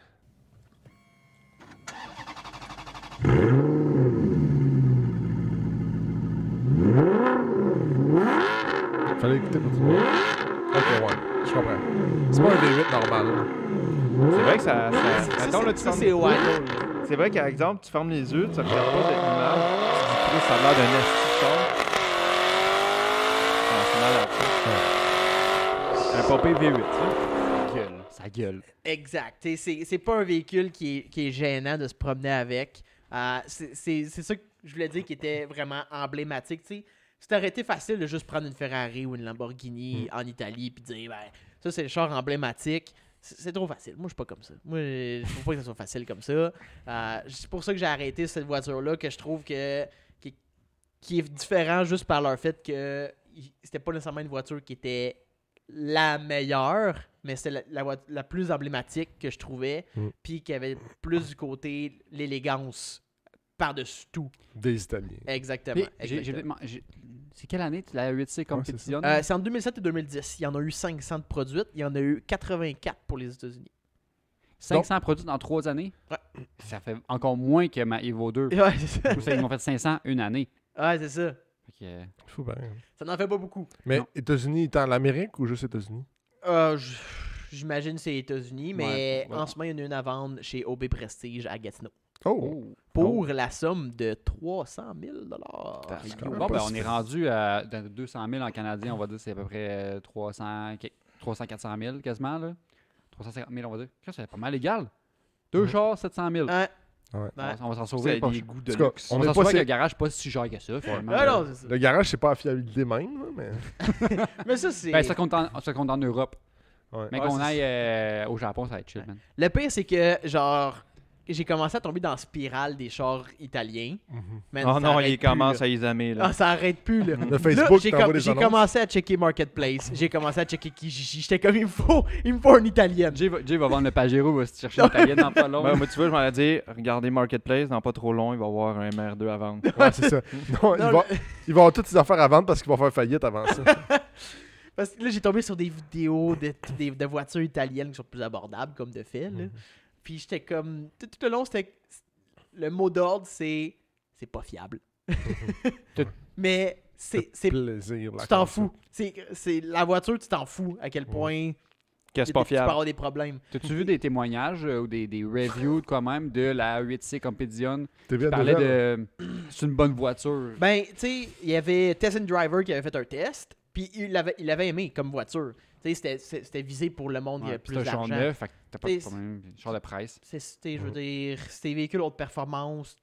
Fallait écouter pour toi. Ok, ouais, je comprends. C'est pas un V8 normal. là. C'est vrai que ça. Mettons, là, tu Ça, fermes- c'est ouais. C'est vrai qu'à exemple, tu fermes les yeux, tu regardes pas de l'image, tu dis Chris, ça a l'air d'un esti de char. Ah, c'est malade. Un popé V8, tu sais. Ça gueule. Exact. T'sais, c'est pas un véhicule qui est gênant de se promener avec. C'est ça que je voulais dire qui était vraiment emblématique. T'sais, c'est aurait été facile de juste prendre une Ferrari ou une Lamborghini en Italie puis dire ben ça c'est le char emblématique. C'est trop facile. Moi, je suis pas comme ça. Moi, je trouve pas que ça soit facile comme ça. C'est pour ça que j'ai arrêté cette voiture-là, que je trouve qui est différent juste par leur fait que c'était pas nécessairement une voiture qui était la meilleure, mais c'était la plus emblématique que je trouvais, puis qui avait plus du côté l'élégance par-dessus tout. Des Italiens. Exactement. C'est quelle année la 8C compétitionne? C'est en 2007 et 2010. Il y en a eu 500 de produites. Il y en a eu 84 pour les États-Unis. 500 produits dans 3 années? Ouais. Ça fait encore moins que ma Evo 2. Ouais, c'est ça. Ou ça, ils m'ont fait 500 une année. Ouais, c'est ça. Fait que, Fou ben. Ça n'en fait pas beaucoup. Mais Non. États-Unis étant l'Amérique ou juste États-Unis? J'imagine que c'est les États-unis, mais Ouais, ouais. en ce moment, il y en a une à vendre chez OB Prestige à Gatineau. Oh! Pour la somme de 300 000 quand même Bon, ben, pas on est rendu à 200 000 en canadien, on va dire c'est à peu près 300-400 000 quasiment. Là. 350 000, on va dire. C'est pas mal égal. 2 chars, 700 000. Ouais. Ouais. Ouais. On va s'en Vous sauver. avez Pas. des goûts de En tout cas, luxe. On On va est s'en pas sauver avec si- le garage pas si cher que ça, finalement. Ah non, c'est ça. Le garage, c'est pas la fiabilité même, là, mais... Mais ça, c'est. Ben, ça compte en Europe. Ouais. Mais Ouais, qu'on c'est aille au Japon, ça va être chill, man. Le pire, c'est que, genre, j'ai commencé à tomber dans la spirale des chars italiens. Man, Oh ça non, arrête il plus, commence là. à isamer, là. Ah, ça arrête plus, là. Le Facebook Là, t'envoie des j'ai annonces. commencé à checker Marketplace. J'ai commencé à checker Kijiji. J'étais comme, il me faut une italienne. Jay va vendre le Pajero, va se chercher une italienne dans pas long. Ouais, moi, tu vois, je m'en ai dit, regardez Marketplace, dans pas trop long, il va y avoir un MR2 à vendre. Ouais, c'est ça. Non, Non, il va avoir toutes ses affaires à vendre parce qu'il va faire faillite avant ça. Parce que là, j'ai tombé sur des vidéos de voitures italiennes qui sont plus abordables, comme de fait, là. Puis j'étais comme... Tout le long, c'était... Le mot d'ordre, c'est pas fiable. Mais c'est... Plaisir. Tu t'en fous. C'est la voiture, tu t'en fous à quel point Qu'est-ce pas tu peux fiable? avoir des problèmes. T'as-tu vu des témoignages ou des reviews quand même de la 8C Competition T'es bien qui parlait déjà, de c'est une bonne voiture. Ben, tu sais, il y avait Test and Driver qui avait fait un test, puis il avait aimé comme voiture. Tu sais, c'était visé pour le monde qui Ouais, a puis plus c'est un char d'argent. neuf, fait que t'as pas de T'sais, problème. Char de presse. Je veux dire, c'est des véhicules haute performance.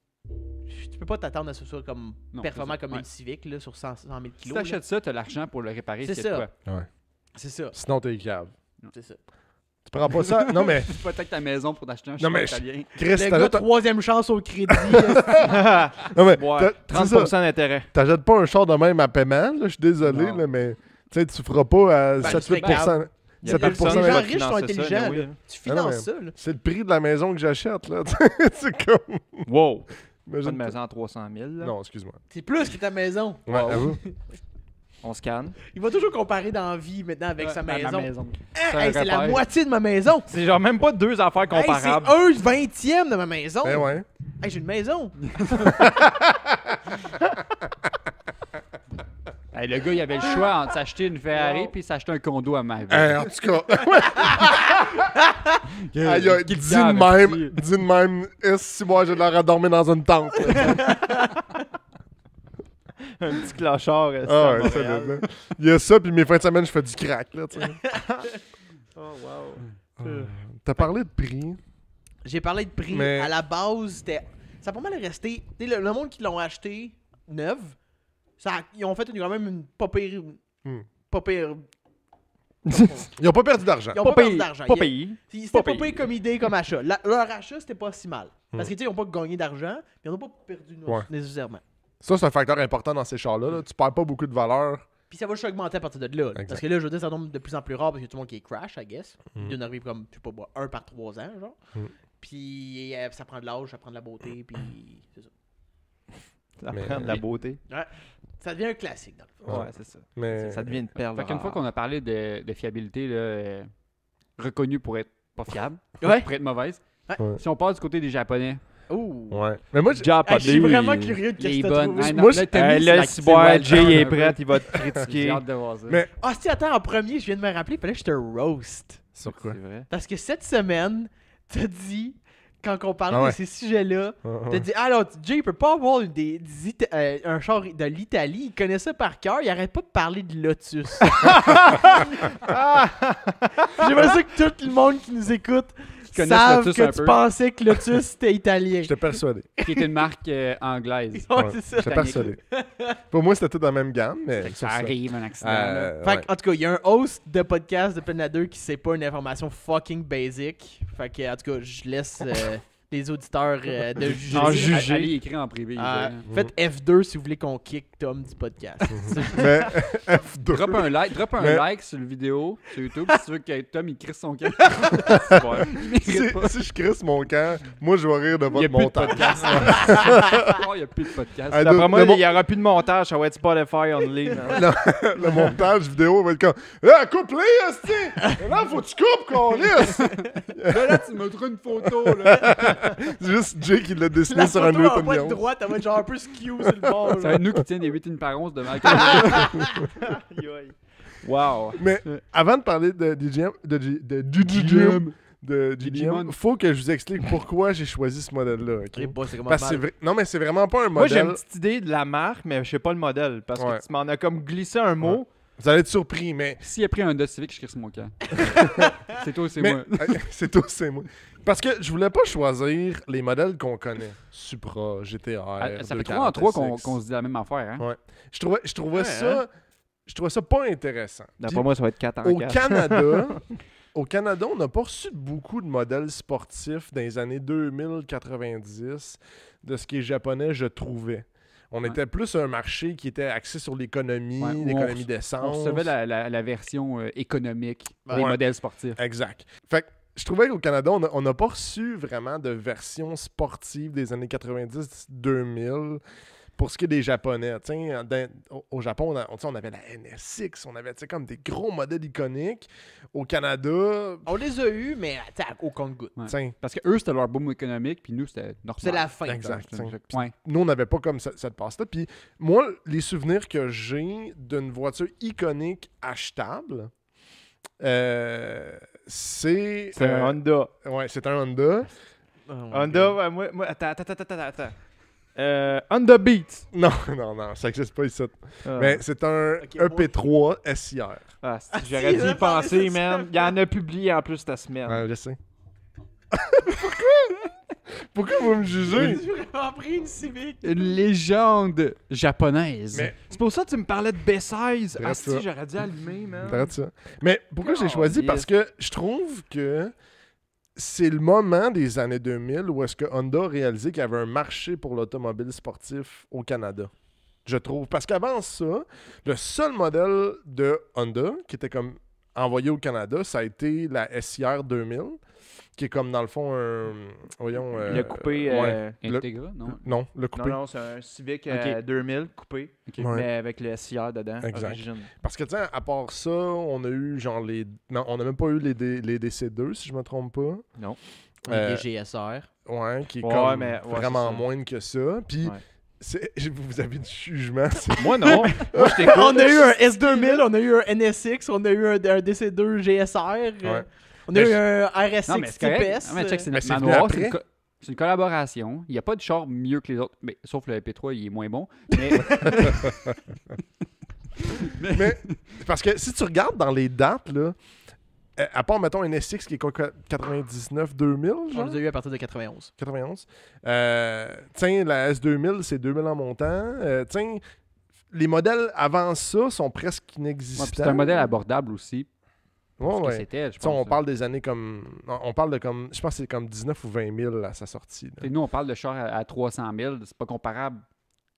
Tu peux pas t'attendre à ce que ce soit comme Non, performant c'est ça. comme Ouais. une Civic là, sur 100 000 Si kilos. là. t'achètes ça, t'as l'argent pour le réparer. C'est s'il y a de ça. quoi. Ouais. C'est ça. Sinon, t'es cave. C'est ça. Tu prends pas ça? Non, mais... Tu peux attaquer ta maison pour t'acheter un Non, char mais italien. Chris, Le t'as gars, là... troisième chance au crédit. Non, mais... Ouais, c'est ça. 30% d'intérêt. T'achètes pas un char de même à paiement, là, je suis désolé, Non. là, mais... Tu sais, tu feras pas à Ben, 7-8%. Il y a 7-8% personne les qui gens va riches sont financer ça, intelligents, mais là. oui. Tu Ah non, finances mais- ça, là. C'est le prix de la maison que j'achète, là. C'est comme... Wow! Pas Imagine de maison à 300 000, là. Non, excuse-moi. C'est plus que ta maison. Ouais, avoue. On scanne. Il va toujours comparer dans la vie maintenant avec sa Ma maison. C'est un Hey, c'est la repère. moitié de ma maison. C'est genre même pas deux affaires Hey, comparables. c'est un 20e de ma maison. Ben ouais. Hey, j'ai une maison. Hey, le gars, il avait le choix entre s'acheter une Ferrari puis s'acheter un condo à ma vie. En tout cas... Aïe, aïe, Qui le dis cave, de même, si moi j'ai l'air à dormir dans une tente. Un petit clochard. Ah ouais, ça, là. Il y a ça, puis mes fins de semaine, je fais du crack, là, tu sais. Oh, wow. T'as parlé de prix. J'ai parlé de prix. Mais- À la base, c'était. Ça a pas mal resté. Tu sais, le monde qui l'ont acheté neuve, ils ont fait quand même une pas pire. Pas pire. Ils ont pas perdu d'argent. Ils ont pas perdu d'argent. Pas payé. C'était Pas pas payé. pire comme idée, comme achat. Leur achat, c'était pas si mal. Parce que, tu sais, ils ont pas gagné d'argent, mais ils ont pas perdu Ouais. nécessairement. Ça, c'est un facteur important dans ces chars-là. Là. Tu perds pas beaucoup de valeur. Puis ça va juste augmenter à partir de là. Exact. Parce que là, je veux dire, ça tombe de plus en plus rare parce que tout le monde qui est crash, I guess. Mm. Il y en arrive comme, je sais pas, moi, 1 par 3 ans, genre. Mm. Puis ça prend de l'âge, ça prend de la beauté, puis c'est ça. Ça Mais- prend de la beauté. Ça devient un classique, dans le fond. Ouais, c'est ça. Mais... Ça devient une perle. Fait qu'une fois qu'on a parlé de fiabilité, là, reconnue pour être pas fiable, Ouais. pour être mauvaise, Ouais. si on part du côté des Japonais, Ouh. Ouais. Mais moi, Ah, je suis vraiment curieux de les ce que bonnes. t'as trouvé. Ah, non, Moi, là, t'as Hey, mis là, la- si c'est wild Jay card est un peu. prêt, il va te J'ai critiquer. hâte de voir ça. Mais- Ah, si, attends, en premier, je viens de me rappeler, il fallait que je te roast. Sur quoi? C'est vrai. Parce que cette semaine, t'as dit, quand on parlait Ah ouais. de ces sujets-là, t'as dit, ah non, Jay, il peut pas avoir un char de l'Italie, il connaît ça par cœur, il arrête pas de parler de Lotus. J'aimerais ça que tout le monde qui nous écoute qui connaissent savent Lotus que un tu peu, pensais que Lotus c'était italien. J'étais persuadé. qui est une marque anglaise. Ouais, Ouais, c'est ça. J'étais persuadé. Pour moi, c'était tout dans la même gamme, mais Ça arrive, un accident. là. Fait que, en tout cas, il y a un host de podcast de Planète 2 qui sait pas une information fucking basic. Fait que, en tout cas, je laisse les auditeurs de juger. En juger. Allez écrire en privé. Faites F2 si vous voulez qu'on kick Tom du podcast. Mais F2. Drop un Mais- like sur la vidéo sur YouTube si tu veux que Tom il crisse son camp. Ouais. Il mérite pas. Si je crisse mon camp, moi, je vais rire de Il y a votre plus de montage. podcast. Oh, il y a plus de podcast. Ah, D'après moi, le il n'y aura plus de montage, ça va être Spotify only. man. Le montage vidéo va être comme Ah, coupe-les, hostie! Là, faut que tu coupes, qu'on lisse! Là, tu me montres une photo. Là. C'est juste Jay qui l'a dessiné La sur un photo en Newton pas de Neon. droite, elle va être genre un peu skew sur le bord. Ça va là. être nous qui tiennent des 8 par 11 devant Wow. Mais avant de parler de DJM, de Digimon. GDM, faut que je vous explique pourquoi j'ai choisi ce modèle-là. ok? Eh, bah, c'est comment Parce que non, mais c'est vraiment pas un Moi, j'ai modèle. une petite idée de la marque, mais je sais pas le modèle. Parce Ouais. que tu m'en as comme glissé un mot. Vous allez être surpris, mais. S'il a pris un Honda Civic, je crisse mon camp. C'est toi, c'est mais moi. c'est tout, c'est moi. Parce que je voulais pas choisir les modèles qu'on connaît. Supra, GTR. Ça fait 3 en 240 3 SX. qu'on se dit la même affaire. Hein? Ouais. Je trouvais Ouais, ça. Je trouvais ça pas intéressant. D'après Puis, moi, ça va être 4 en Au 4. Canada, au Canada, on n'a pas reçu beaucoup de modèles sportifs dans les années 2090 de ce qui est japonais, je trouvais. On Ouais. était plus un marché qui était axé sur l'économie, Ouais, où l'économie On d'essence. recevait la version économique des Ouais. modèles sportifs. Exact. Fait que je trouvais qu'au Canada, on n'a pas reçu vraiment de version sportive des années 90-2000 pour ce qui est des Japonais. Tiens, au Japon, on avait la NSX, on avait comme des gros modèles iconiques. Au Canada, On les a eus, mais au compte-goutte. Ouais. tiens, Parce que eux, c'était leur boom économique, puis nous, c'était normal. C'est la fin. exact. C'est- tiens. Ouais. Nous, on n'avait pas comme cette passe-là. Puis moi, les souvenirs que j'ai d'une voiture iconique achetable, c'est... C'est un Honda. Ouais, c'est un Honda. Honda, ouais, moi, attends. Honda Beat. Non, ça n'existe pas ici. Mais c'est un Ok, EP3 SIR. Ah, Ah, j'aurais si, dû on a y parlé penser, de ça. man. Il y en a publié en plus cette semaine. Ouais, je sais. Pourquoi vous me jugez? J'ai vraiment pris une Civic. Une légende japonaise. Mais C'est pour ça que tu me parlais de B16. Bref, Ah, ça. si, j'aurais dû allumer, man. T'arrêtes ça. Mais pourquoi j'ai Oh, choisi? yes. Parce que je trouve que c'est le moment des années 2000 où est-ce que Honda a réalisé qu'il y avait un marché pour l'automobile sportif au Canada. Je trouve. Parce qu'avant ça, le seul modèle de Honda qui était comme envoyé au Canada, ça a été la SIR 2000, qui est comme dans le fond un... Voyons... Le coupé. ouais. Integra, non? Non, le Non, coupé. non, c'est un Civic Ok. 2000 coupé, Ok. Ouais. mais avec le SIR dedans. Exact. Origine. Parce que, tu sais, à part ça, on a eu genre les... Non, on n'a même pas eu les DC2, si je me trompe pas. Non. Euh, Les GSR. Ouais, qui est Ouais, comme mais- ouais, vraiment c'est ça. moins que ça. Puis, Ouais. vous avez du jugement. c'est- Moi, non. Moi, je t'écoute. On a eu un S2000, on a eu un NSX, on a eu un DC2 GSR. Ouais. On a Mais eu un RSX Non, mais c'est correct. TPS. Non, mais check, c'est Mais notre c'est venu manoir. après. C'est une collaboration. Il n'y a pas de char mieux que les autres. Mais, sauf le MP3, il est moins bon. Mais Mais, parce que si tu regardes dans les dates, là, à part, mettons, un SX qui est quoi, 99-2000, On genre? les a eu à partir de 91. 91. Tiens, la S2000, c'est 2000 en montant. Tiens, les modèles avant ça sont presque ouais, inexistants. puis c'est un modèle abordable aussi. Ouais, Parce que ouais. c'était, je Tu sais, on pense. parle des années comme... On parle de comme... Je pense que c'est comme 19 ou 20 000 à sa sortie. là. T'sais, nous, on parle de char à 300 000. C'est pas comparable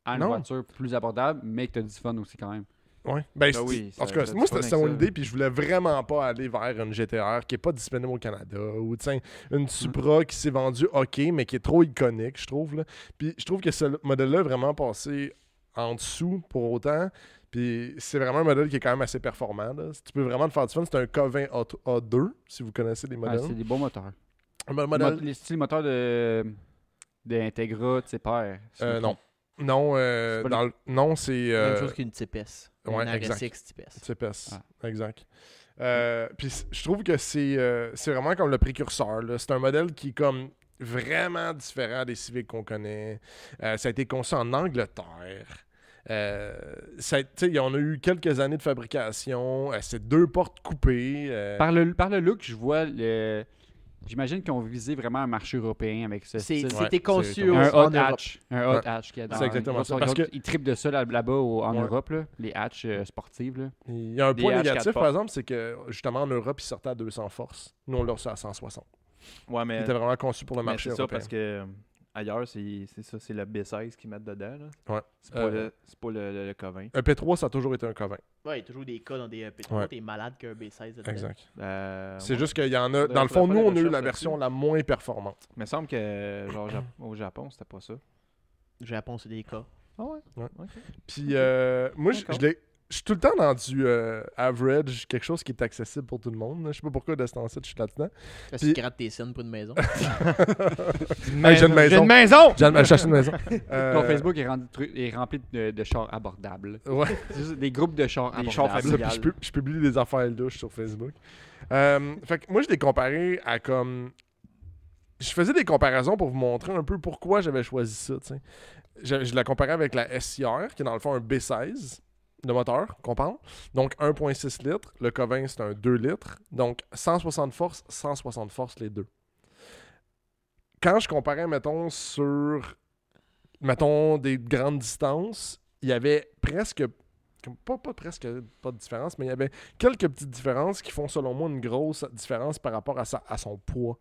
à une Non. voiture plus abordable, mais que t'as du fun aussi quand même. Ouais. Ben, Ben oui, en ça- tout cas, ça moi, te fun c'était avec mon ça. idée, puis je voulais vraiment pas aller vers une GTR qui est pas disponible au Canada, ou tiens, une Supra qui s'est vendue OK, mais qui est trop iconique, je trouve. Là. Puis je trouve que ce modèle-là est vraiment passé en dessous pour autant. Puis c'est vraiment un modèle qui est quand même assez performant. Là. Tu peux vraiment te faire du fun. C'est un K20 A2, si vous connaissez les Ouais, modèles. c'est des bons moteurs. Un modèle... Les styles moteurs de Integra, de ses pairs. non. Non, C'est pas non, c'est... Même chose qu'une TPS. ouais, Une exact. RSX TPS. CPS, Ah. exact. Puis je trouve que c'est vraiment comme le précurseur. là. C'est un modèle qui est comme vraiment différent des Civics qu'on connaît. Ça a été conçu en Angleterre. On a eu quelques années de fabrication. C'est 2 portes coupées. Par le look, je vois le J'imagine qu'ils ont visé vraiment un marché européen avec ce style. Ouais, C'était conçu c'est en Un hot Europe. hatch. Un hot Ouais. hatch. Qui est dans- C'est exactement ça, parce que- Ils trippent de ça là-bas en Ouais. Europe, là, les hatchs sportives. Là. Il y a un Des point H4 négatif, pop. par exemple, c'est que justement en Europe, ils sortaient à 200 forces. Nous, on l'a reçu à 160. Ouais, Il mais, était vraiment conçu pour le mais marché c'est ça européen. parce que ailleurs, c'est ça, c'est le B16 qu'ils mettent dedans. Là. Ouais. C'est pas, le Covin. Un P3, ça a toujours été un Covin. Ouais, il y a toujours des cas dans des P3. Ouais. T'es malade qu'un B16 dedans. Exact. C'est Ouais. juste qu'il y en a. Faudrait- Dans le fond, faudrait nous, faire on des a eu la recherches version là-dessus. la moins performante. Mais il me semble que genre, au Japon, c'était pas ça. Le Japon, c'est des cas. Ah ouais? Ouais. Ok. Puis moi, D'accord. je suis tout le temps dans du average, quelque chose qui est accessible pour tout le monde. Je sais pas pourquoi de ce temps-ci, je suis là-dedans. Parce Puis- que tu grattes tes scènes pour une maison. Hey, j'ai une maison. J'ai une maison! J'ai acheté une maison. Ton Facebook est rempli de chars abordables. Ouais. C'est juste des groupes de chars Des chars abordables. familiales. Ça, puis je publie des affaires louches sur Facebook. Fait que moi, je l'ai comparé à comme. Je faisais des comparaisons pour vous montrer un peu pourquoi j'avais choisi ça. Tu sais. Je l'ai comparé avec la SCR, qui est dans le fond un B16 de moteur, qu'on parle. Donc 1,6 litres. Le Covin, c'est un 2 litres. Donc 160 forces les deux. Quand je comparais, mettons, sur des grandes distances, il y avait presque. Pas de différence, mais il y avait quelques petites différences qui font, selon moi, une grosse différence par rapport à son poids.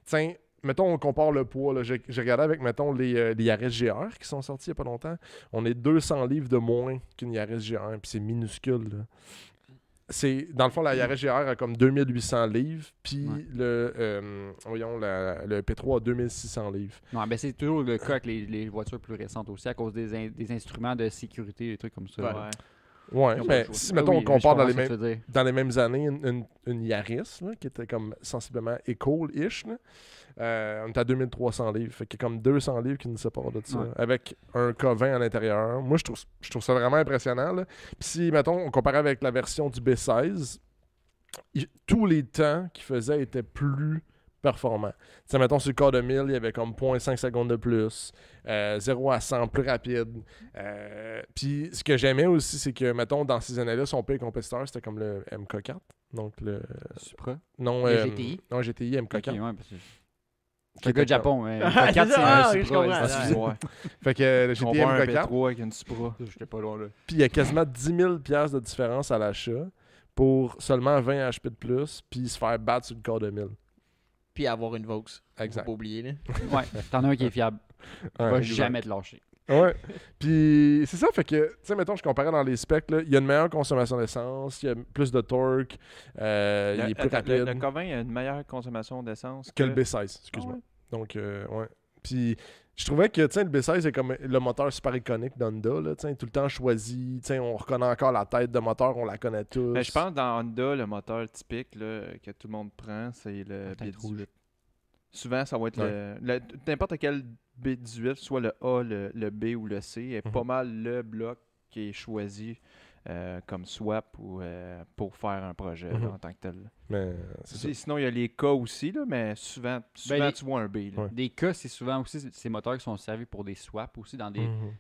Tiens, mettons, on compare le poids. Là. J'ai regardé avec, mettons, les Yaris GR qui sont sortis il n'y a pas longtemps. On est 200 livres de moins qu'une Yaris GR, puis c'est minuscule. Là. Dans le fond, la Yaris GR a comme 2800 livres, puis Ouais. le P3 a 2600 livres. Non, ben c'est toujours le cas avec les voitures plus récentes aussi, à cause des instruments de sécurité, des trucs comme ça. Ouais. Ouais, Ils ont pas mais le choix. si, Ah mettons, oui, on compare je comprends ce que tu veux dire. dans les mêmes années, une Yaris, là, qui était comme sensiblement école-ish, là, on est à 2300 livres. Fait qu'il y a comme 200 livres qui nous séparent de ça. Ouais. Avec un K20 à l'intérieur. Moi, je trouve ça vraiment impressionnant. Là. Puis si, mettons, on comparait avec la version du B16, tous les temps qu'il faisait étaient plus performants. Tu sais, mettons, sur le corps de 1000, il y avait comme 0.5 secondes de plus. 0 à 100 plus rapide. Puis ce que j'aimais aussi, c'est que, mettons, dans ces années-là, son pire compétiteur, c'était comme le MK4. Donc le... Supra. Non, Le GTI. Non, GTI, MK4. Ok, ouais, parce que Qui c'est un gars était de Japon. Mais Ah, M4, c'est c'est ça, un ah, je Supra. comprends. c'est- Ouais. Fait que le On GTI voit un MK4. P3 avec une Supra. J'étais pas loin là. Puis il y a quasiment 10 000 piastres de différence à l'achat pour seulement 20 HP de plus, puis se faire battre sur le corps de 1000. Puis avoir une Vaux. Faut Exact. pas oublier, là. Ouais, t'en as un qui est fiable. Il Ouais, va exact. jamais te lâcher. Ouais. Puis c'est ça, fait que, tu sais, mettons, je comparais dans les specs, là, il y a une meilleure consommation d'essence, il y a plus de torque, il est plus rapide Le Covin a une meilleure consommation d'essence que le B16, excuse-moi. Donc, ouais. Puis je trouvais que, tu sais, le B16 est comme le moteur super iconique d'Honda, là, tu sais, tout le temps choisi, tu sais, on reconnaît encore la tête de moteur, on la connaît tous. Mais je pense que dans Honda, le moteur typique là, que tout le monde prend, c'est le La tête rouge. B18. Souvent, ça va être n'importe quel B18, soit le A, le B ou le C, est pas mal le bloc qui est choisi comme swap ou, pour faire un projet là, Mhm. en tant que tel. Mais c'est ça. Sinon, il y a les cas aussi, là, mais souvent les- tu vois un B. Là. Ouais. Des cas, c'est souvent aussi ces moteurs qui sont servis pour des swaps aussi dans des. Mhm.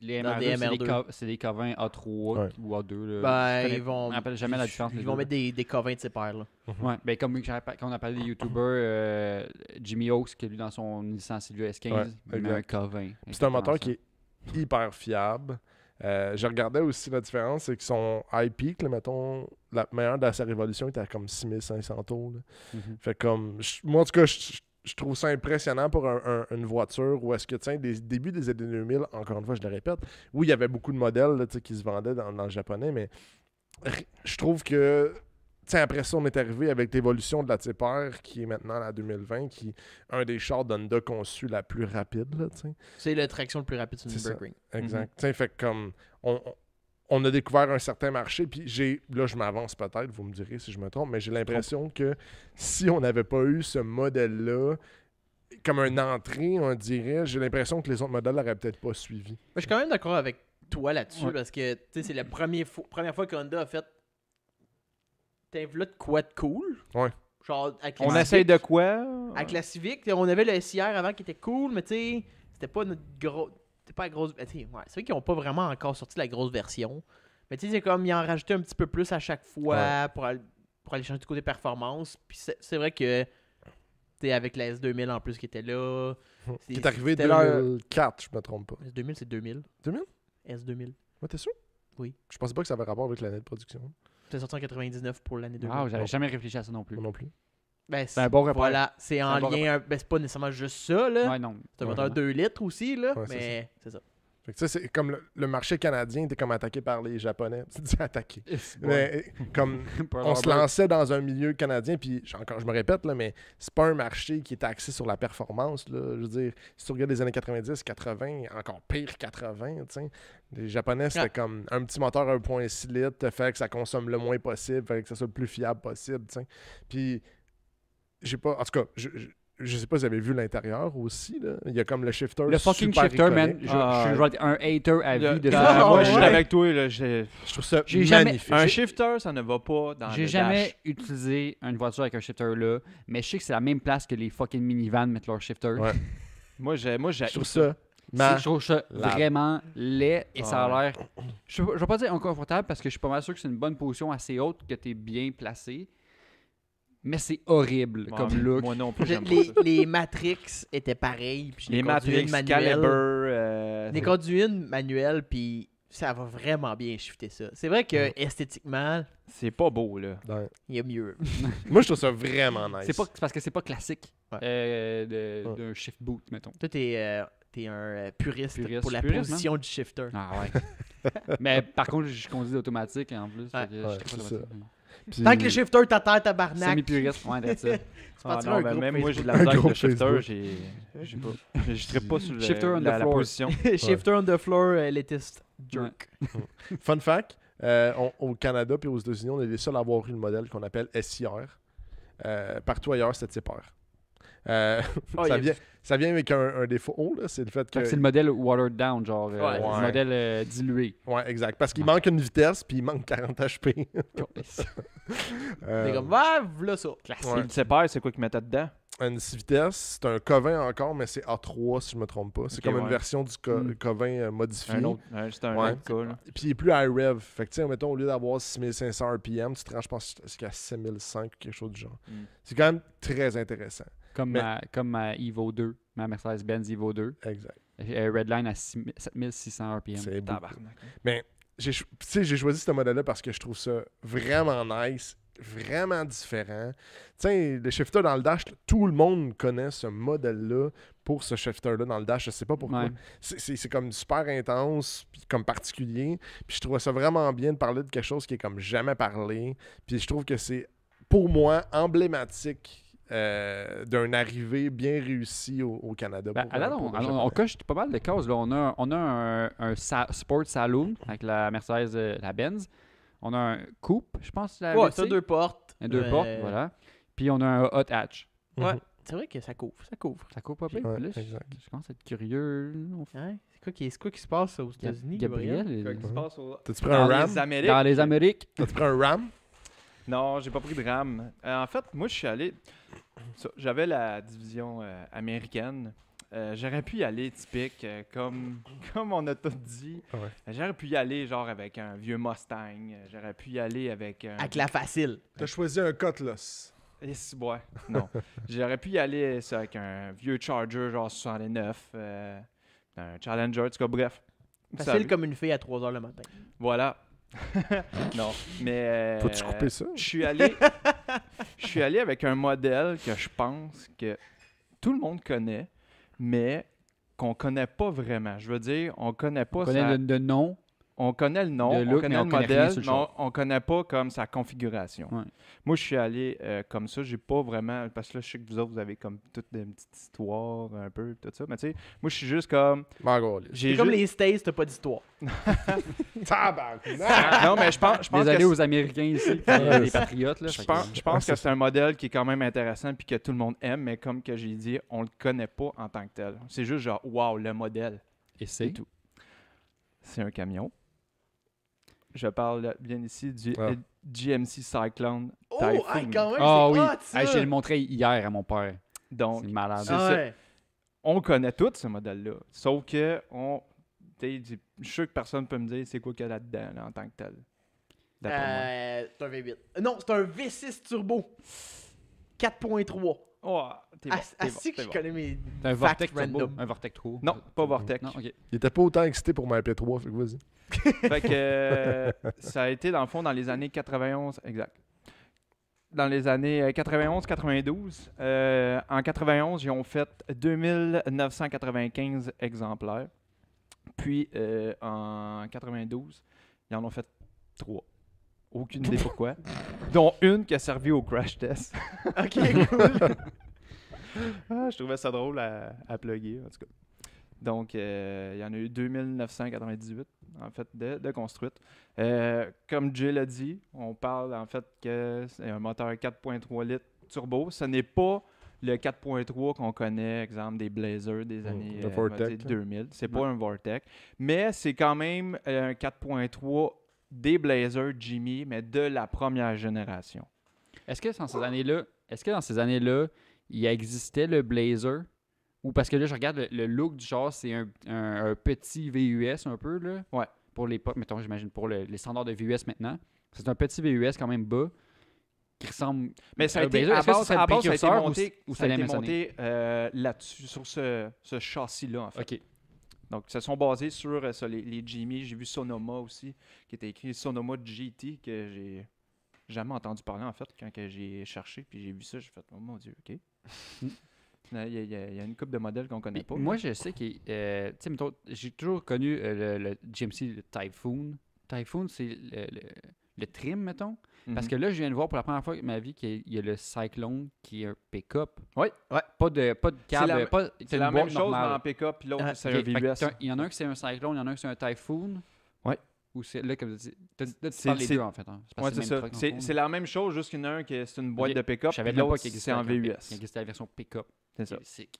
Les Dans MR2, des c'est MR2. c'est des K20 A3 Ouais. ou A2. Là. Ben, Je connais- ils vont. on rappelle jamais la différence. Ils les vont deux, mettre des K20 de ses pairs, là. Ouais, ben comme quand on a parlé des YouTubers, Jimmy Oaks, qui a lui dans son Nissan Silvia S15, Ouais, il met un exact. K20. C'est un moteur qui est hyper fiable. Je regardais aussi la différence, c'est que son high peak, là, mettons, la meilleure de sa révolution était à comme 6500 tours. Là. Mhm. Fait comme, moi en tout cas, je trouve ça impressionnant pour une voiture où est-ce que, tu sais, des débuts des années 2000, encore une fois, je le répète, oui, il y avait beaucoup de modèles là, tu sais, qui se vendaient dans le japonais, mais je trouve que, tu sais, après ça, on est arrivé avec l'évolution de la Type-R, qui est maintenant la 2020, qui est un des chars d'Honda conçus la plus rapide, là, tu sais. C'est la traction le plus rapide sur une C'est ça. Nürburgring. Exact. Tu sais, fait que comme on a découvert un certain marché, puis là je m'avance peut-être, vous me direz si je me trompe, mais j'ai l'impression que si on n'avait pas eu ce modèle-là comme une entrée, on dirait, j'ai l'impression que les autres modèles n'auraient peut-être pas suivi. Je suis quand même d'accord avec toi là-dessus Ouais. parce que tu sais, c'est la première fois que Honda a fait. T'as vu là de quoi de cool? Ouais. Genre, avec On la essaye Civic- de quoi? Avec la Civic, on avait le SIR avant qui était cool, mais tu sais, c'était pas notre gros. C'était pas la grosse. Tu sais, ouais, c'est vrai qu'ils ont pas vraiment encore sorti la grosse version. Mais tu sais, c'est comme ils en rajoutaient un petit peu plus à chaque fois pour aller changer du côté performance. Puis c'est vrai que. Tu C'était avec la S2000 en plus qui était là. Qui est arrivé c'était leur- 2004, je me trompe pas. S2000, c'est 2000. 2000? S2000. Ouais, t'es sûr? Oui. Je pensais pas que ça avait rapport avec l'année de production. C'était sorti en 99 pour l'année 2000. Wow, j'avais jamais réfléchi à ça non plus. Moi non plus. Ben, C'est un bon repère. Voilà, c'est en un bon lien. Ben, c'est pas nécessairement juste ça, là. Ouais, non. C'est un Ouais, moteur 2 litres aussi, là. Ouais, c'est mais c'est ça. Fait que ça, c'est comme le marché canadien était comme attaqué par les Japonais. Tu dis attaqué. Mais comme on se lançait dans un milieu canadien, puis encore, je me répète, là, mais c'est pas un marché qui est axé sur la performance. Là. Je veux dire, si tu regardes les années 90, 80, encore pire 80, tu sais, les Japonais, c'était comme un petit moteur 1.6 litres, fait que ça consomme le moins possible, fait que ça soit le plus fiable possible, tu sais. Puis, j'ai pas... En tout cas, je sais pas si vous avez vu l'intérieur aussi, là. Il y a comme le shifter Le fucking super shifter, man. iconique. Je vais être un hater à vie de Ah, ça. Moi, ouais. je suis avec toi. Là, Je trouve ça J'ai jamais- magnifique. un shifter, ça ne va pas dans J'ai le jamais dash. utilisé une voiture avec un shifter là, mais je sais que c'est la même place que les fucking minivans mettent leur shifter. Ouais. Moi, j'ai Je trouve ça... Je trouve ça Lave. vraiment laid et ça Ah a l'air. Je vais pas dire inconfortable parce que je suis pas mal sûr que c'est une bonne position assez haute que tu es bien placé. Mais c'est horrible Ouais, comme look. Moi non plus, Je- j'aime pas les, ça. les Matrix étaient pareils. Puis je Les l'ai conduit une Matrix, manuelle. Caliber... J'ai conduit une manuelle, puis ça va vraiment bien shifter ça. C'est vrai que esthétiquement, c'est pas beau, là. Ouais. il y a mieux. Moi, je trouve ça vraiment nice. C'est parce que c'est pas classique Ouais. d'un shift boot, mettons. Toi, t'es un puriste, Puriste, pour la puriste, position du shifter. Ah ouais. Mais par contre, je conduis automatique en plus. Ouais. fait que je Ouais, sais pas c'est d'automatique. Puis- Tant que le shifter t'attend, tabarnak. Semi-puriste, ouais, that's it. Tu Ah partiras non, un mais groupe même moi, j'ai de la Facebook. misère avec Un le groupe shifter. Facebook. J'ai pas... Je trippe pas sur Shifter on the la floor. position. Shifter on the floor, latest jerk. Fun fact, au Canada puis aux États-Unis, on est les seuls à avoir eu le modèle qu'on appelle SIR. Partout ailleurs, c'est TIPR. Oh, Ça vient avec un défaut, là, c'est le fait Fait que... que c'est le modèle watered down, genre Ouais. le modèle dilué. Ouais, exact. Parce qu'il manque une vitesse puis il manque 40 HP. C'est comme, ouais, voilà ça. ouais. Le sépare, c'est quoi qu'ils mettaient dedans? Une 6 vitesses, c'est un Covin encore, mais c'est A3 si je me trompe pas. C'est Ok, comme une ouais. version du Covin modifié. C'est un Ouais. autre cas, là. Puis il est plus high rev. Fait que tu sais, mettons, au lieu d'avoir 6500 RPM, tu te rends, je pense, jusqu'à 7005 ou quelque chose du genre. Mm. C'est quand même très intéressant. Comme Mais- ma Evo 2, ma Mercedes-Benz Evo 2. Exact. Redline à 7600 RPM. C'est beau. Tabarnak. Mais tu sais, j'ai choisi ce modèle-là parce que je trouve ça vraiment nice, vraiment différent. Tu sais, le shifter dans le dash, tout le monde connaît ce modèle-là pour ce shifter-là dans le dash. Je sais pas pourquoi. Ouais. C'est comme super intense, puis comme particulier. Puis je trouve ça vraiment bien de parler de quelque chose qui est comme jamais parlé. Puis je trouve que c'est, pour moi, emblématique d'une arrivée bien réussie au Canada. Ben, pour, à date, pour le on Japonais. coche pas mal de cases. Là. On a un Sport Saloon avec la Mercedes, la Benz. On a un Coupe, je pense. La Ouais, VC. t'as deux portes. Un deux portes, voilà. Puis on a un Hot Hatch. Ouais. Mhm. C'est vrai que ça couvre, ça couvre. Ça coupe pas bien. Ouais, Là, exact. je commence à être curieux. Hein? C'est quoi qui se passe aux États-Unis, Gabriel, T'as-tu pris un Dans Ram? les Amériques. dans les Amériques. T'as-tu pris un Ram? Non, j'ai pas pris de RAM. En fait, moi, je suis allé... J'avais la division américaine. J'aurais pu y aller typique, comme on a tout dit. Ouais. J'aurais pu y aller genre avec un vieux Mustang. J'aurais pu y aller avec un... Avec la facile. T'as choisi un Cutlass. Ouais, non. J'aurais pu y aller ça, avec un vieux Charger genre 69. Un Challenger, en tout cas, bref. Vous Facile savez. comme une fille à 3h le matin. Voilà. non, mais... Faut-tu couper ça? Je suis allé avec un modèle que je pense que tout le monde connaît, mais qu'on connaît pas vraiment. Je veux dire, on connaît pas On connaît sa... de nom. On connaît le nom, le look, on connaît mais le on connaît rien modèle, sur le mais char. on connaît pas comme sa configuration. Ouais. Moi, je suis allé comme ça. J'ai pas vraiment... Parce que là, je sais que vous autres, vous avez comme toute une petite histoire, un peu, tout ça. Mais tu sais, moi, je suis juste comme... J'ai C'est comme juste- les States, t'as pas d'histoire. Tabarnak! Non, mais je pense Désolé que aux Américains ici, les patriotes. Là, Je pense que c'est un modèle qui est quand même intéressant puis que tout le monde aime, mais comme que j'ai dit, on le connaît pas en tant que tel. C'est juste genre, wow, le modèle. Et C'est tout. C'est un camion. Je parle bien ici du Ah. GMC Cyclone Oh, Typhoon. hey, quand même, Ah c'est oui, hot, ça. Hey, je l'ai montré hier à mon père. Donc, C'est malade. c'est Ah ça. ouais. on connaît tout ce modèle-là. Sauf que, je suis sûr que personne ne peut me dire c'est quoi qu'il y a là-dedans là, en tant que tel. D'après moi. C'est un V8. Non, c'est un V6 turbo. 4.3. Oh, t'es bon, t'es bon, Asti que t'es je bon. connais mes C'est un facts Vortex turbo. random. Un Vortex Turbo. Non, pas Vortex. Non, ok. Il était pas autant excité pour ma MP3, fait que vas-y. Fait que ça a été, dans le fond, dans les années 91, exact. Dans les années 91-92. En 91, ils ont fait 2995 exemplaires. Puis, en 92, ils en ont fait 3. Aucune idée pourquoi. Dont une qui a servi au crash test. Ok, cool. Ah, je trouvais ça drôle à plugger, en tout cas. Donc, il y en a eu 2998, en fait, de construites. Comme Jay l'a dit, on parle, en fait, que c'est un moteur 4.3 litres turbo. Ce n'est pas le 4.3 qu'on connaît, exemple, des Blazers des années le on va Vortec, dire 2000. C'est Ouais. pas un Vortec. Mais c'est quand même un 4.3 des Blazers Jimmy, mais de la première génération. Est-ce que dans ces années-là, il existait le Blazer? Ou parce que là, je regarde le look du char, c'est un petit VUS un peu, là. Ouais. Pour l'époque, mettons, j'imagine, pour les standards de VUS maintenant. C'est un petit VUS quand même bas, qui ressemble... Mais ça a au été, Blazer. à Est-ce que base, ça serait le ça a été précurseur monté, ou ça a c'est été la monté là-dessus, sur ce châssis-là, en fait. OK. Donc, ils se sont basés sur ça, les Jimmy. J'ai vu Sonoma aussi, qui était écrit Sonoma GT, que j'ai jamais entendu parler, en fait, quand que j'ai cherché. Puis j'ai vu ça, j'ai fait, oh mon Dieu, OK. Il y a une couple de modèles qu'on connaît pas. Moi, je sais que, tu sais, mettons, j'ai toujours connu le GMC le Typhoon. Typhoon, c'est le trim, mettons. Parce que là, je viens de voir pour la première fois de ma vie qu'il y a le Cyclone qui est un pick-up. Oui, ouais. Pas de câble. la- C'est la même chose normale. dans le pick-up, puis l'autre, Ah, c'est Ok, un fait que VUS. il y en a un qui c'est un Cyclone, il y en a un qui c'est un Typhoon. Ouais. Ou c'est là, comme tu dis, tu C'est- parles les c'est- deux en fait. Hein. Ouais, le c'est même ça. truck, dans le C'est fond, c'est la même chose, juste qu'il y en a un qui c'est une boîte Ok. de pick-up, Je savais puis même pas l'autre, qu'il c'est existait en avec un VUS. qu'il existait la version pick-up. C'est ça. C'est sick.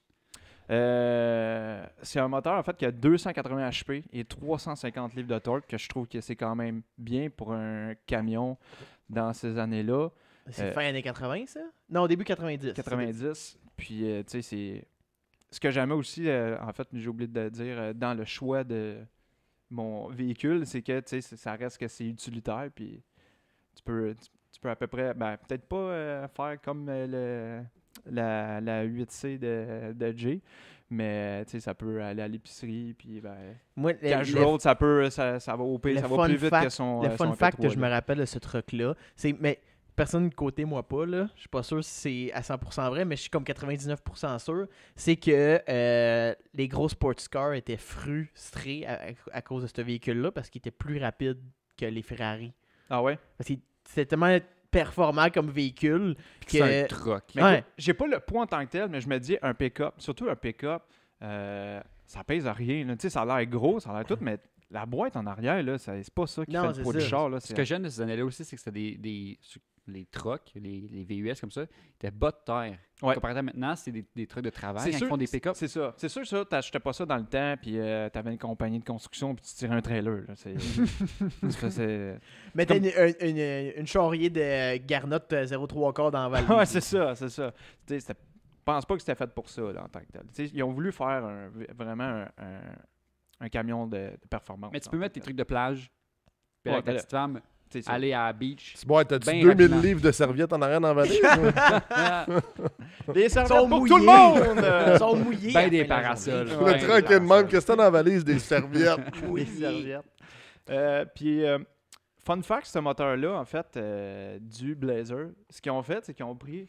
C'est un moteur, en fait, qui a 280 HP et 350 livres de torque, que je trouve que c'est quand même bien pour un camion dans ces années-là. C'est fin années 80, ça? Non, début 90. 90. Puis, tu sais, c'est... Ce que j'aimais aussi, en fait, j'ai oublié de dire, dans le choix de mon véhicule, c'est que, tu sais, ça reste que c'est utilitaire, puis tu peux à peu près, ben, peut-être pas faire comme la 8C de Jay, mais, tu sais, ça peut aller à l'épicerie, puis, ben, Moi, cash road, ça va au pire, le ça va fun plus vite fact- que son le fun son fact que MP3, je me là. rappelle de ce truc-là, c'est. Mais personne côté moi pas, là. Je suis pas sûr si c'est à 100% vrai, mais je suis comme 99% sûr. C'est que les gros sports cars étaient frustrés à cause de ce véhicule-là parce qu'il était plus rapide que les Ferrari. Ah ouais? Parce que c'était tellement performant comme véhicule C'est un que. truck. Mais Ouais. écoute, j'ai pas le poids en tant que tel, mais je me dis un pick-up, surtout un pick-up, ça pèse à rien. Là. Tu sais, ça a l'air gros, ça a l'air tout, mais la boîte en arrière, là, c'est pas ça qui Non, fait le c'est poids du ça. char. Là, Ce que j'aime de ces années-là aussi, c'est que c'était les trucks, les VUS comme ça, étaient bas de terre. Ouais. Comparé à maintenant, c'est des trucks de travail. C'est Quand sûr, ils font des pick-up. C'est ça. C'est sûr, ça, t'achetais pas ça dans le temps, puis t'avais une compagnie de construction, puis tu tirais un trailer. Là. C'est Mais t'as une charrier de Garnotte 0,3 quarts dans la vallée. ouais, c'est ça, c'est ça. Tu sais, je pense pas que c'était fait pour ça, là, en tant que tel. Tu sais, ils ont voulu faire vraiment un camion de performance. Mais tu peux en mettre tant tes que trucs de plage. Puis Ouais, avec ta ben petite femme, tel. C'est ça. aller à la beach. C'est bon, t'as-tu Ben 2000 rapidement. livres de serviettes en arrière dans la vallée? Ah, Des Sont serviettes pour mouillés. tout le monde! Ils sont mouillés. Ben à la des fin de la parasols. journée. Le Ouais, truck est de même. Qu'est-ce que t'as dans la valise? Des serviettes. Des serviettes. Puis, fun fact, ce moteur-là, en fait, du Blazer, ce qu'ils ont fait, c'est qu'ils ont pris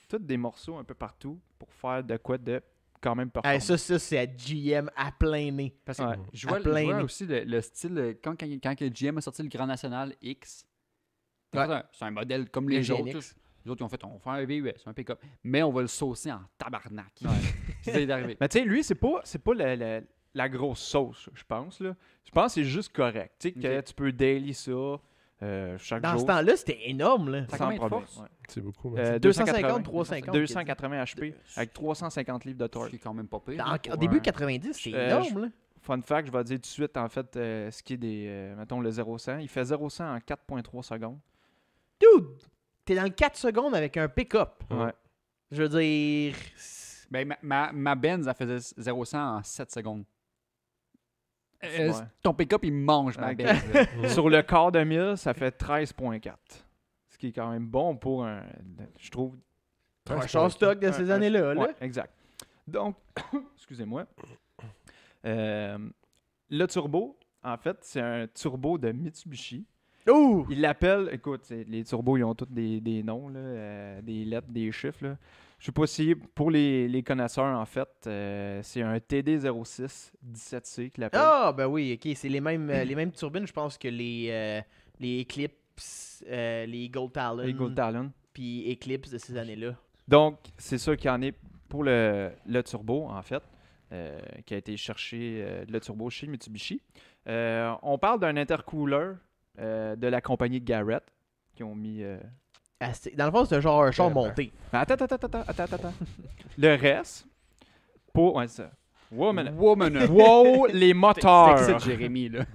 tous des morceaux un peu partout pour faire de quoi de quand même performant. Hey, ça, c'est à GM à plein nez. Parce que Ouais. je vois, À plein je vois nez. aussi le style, quand que GM a sorti le Grand National X, Ouais. c'est un modèle comme Le les GNX. autres. Les autres, ils ont fait, on va faire un VUS, un pick-up, mais on va le saucer en tabarnak. C'est ça qui est arrivé. Mais tu sais, lui, c'est pas la grosse sauce, je pense. Là. Je pense que c'est juste correct. Tu sais, que Ok. tu peux daily ça chaque Dans jour. ce temps-là, c'était énorme. Là. Ça a sans combien de problème. force? Ouais. C'est beaucoup. Euh, 250, 350. 280 HP avec 350 livres de Ce torque. qui est quand même pas pire. En, là, en pour début un- 90, c'est Euh, énorme. Là. Fun fact, je vais dire tout de suite, en fait, ce qui est des, mettons, le 0-100. Il fait 0-100 en 4.3 secondes. Dude, t'es dans le 4 secondes avec un pick-up. Ouais. Je veux dire. Ben, ma Benz, elle faisait 0-100 en 7 secondes. Ouais. Ton pick-up, il mange ma Ok. Benz. là. Sur le quart de mille, ça fait 13.4. Ce qui est quand même bon pour un, je trouve, Un char stock de ces années-là. Là. Ouais, exact. Donc, excusez-moi. Le turbo, en fait, c'est un turbo de Mitsubishi. Ouh! Ils l'appellent, écoute, les turbos, ils ont tous des noms, là, des lettres, des chiffres. Là. Je sais pas si, pour les connaisseurs, en fait, c'est un TD06 17C qu'ils l'appellent. Ah, ben oui, ok. C'est les mêmes turbines, je pense, que les Eclipse, les Gold Talon. Les Gold Talon. Puis Eclipse de ces années-là. Donc, c'est ça qui en est pour le turbo, en fait, qui a été cherché le turbo chez Mitsubishi. On parle d'un intercooler de la compagnie Garrett qui ont mis. Dans le fond, c'est genre un char Vraiment. monté. Mais attends. Le reste, pour. Ouais, ça. Wow, minute. Woman. Wow, les moteurs. C'est excité, Jérémy, là.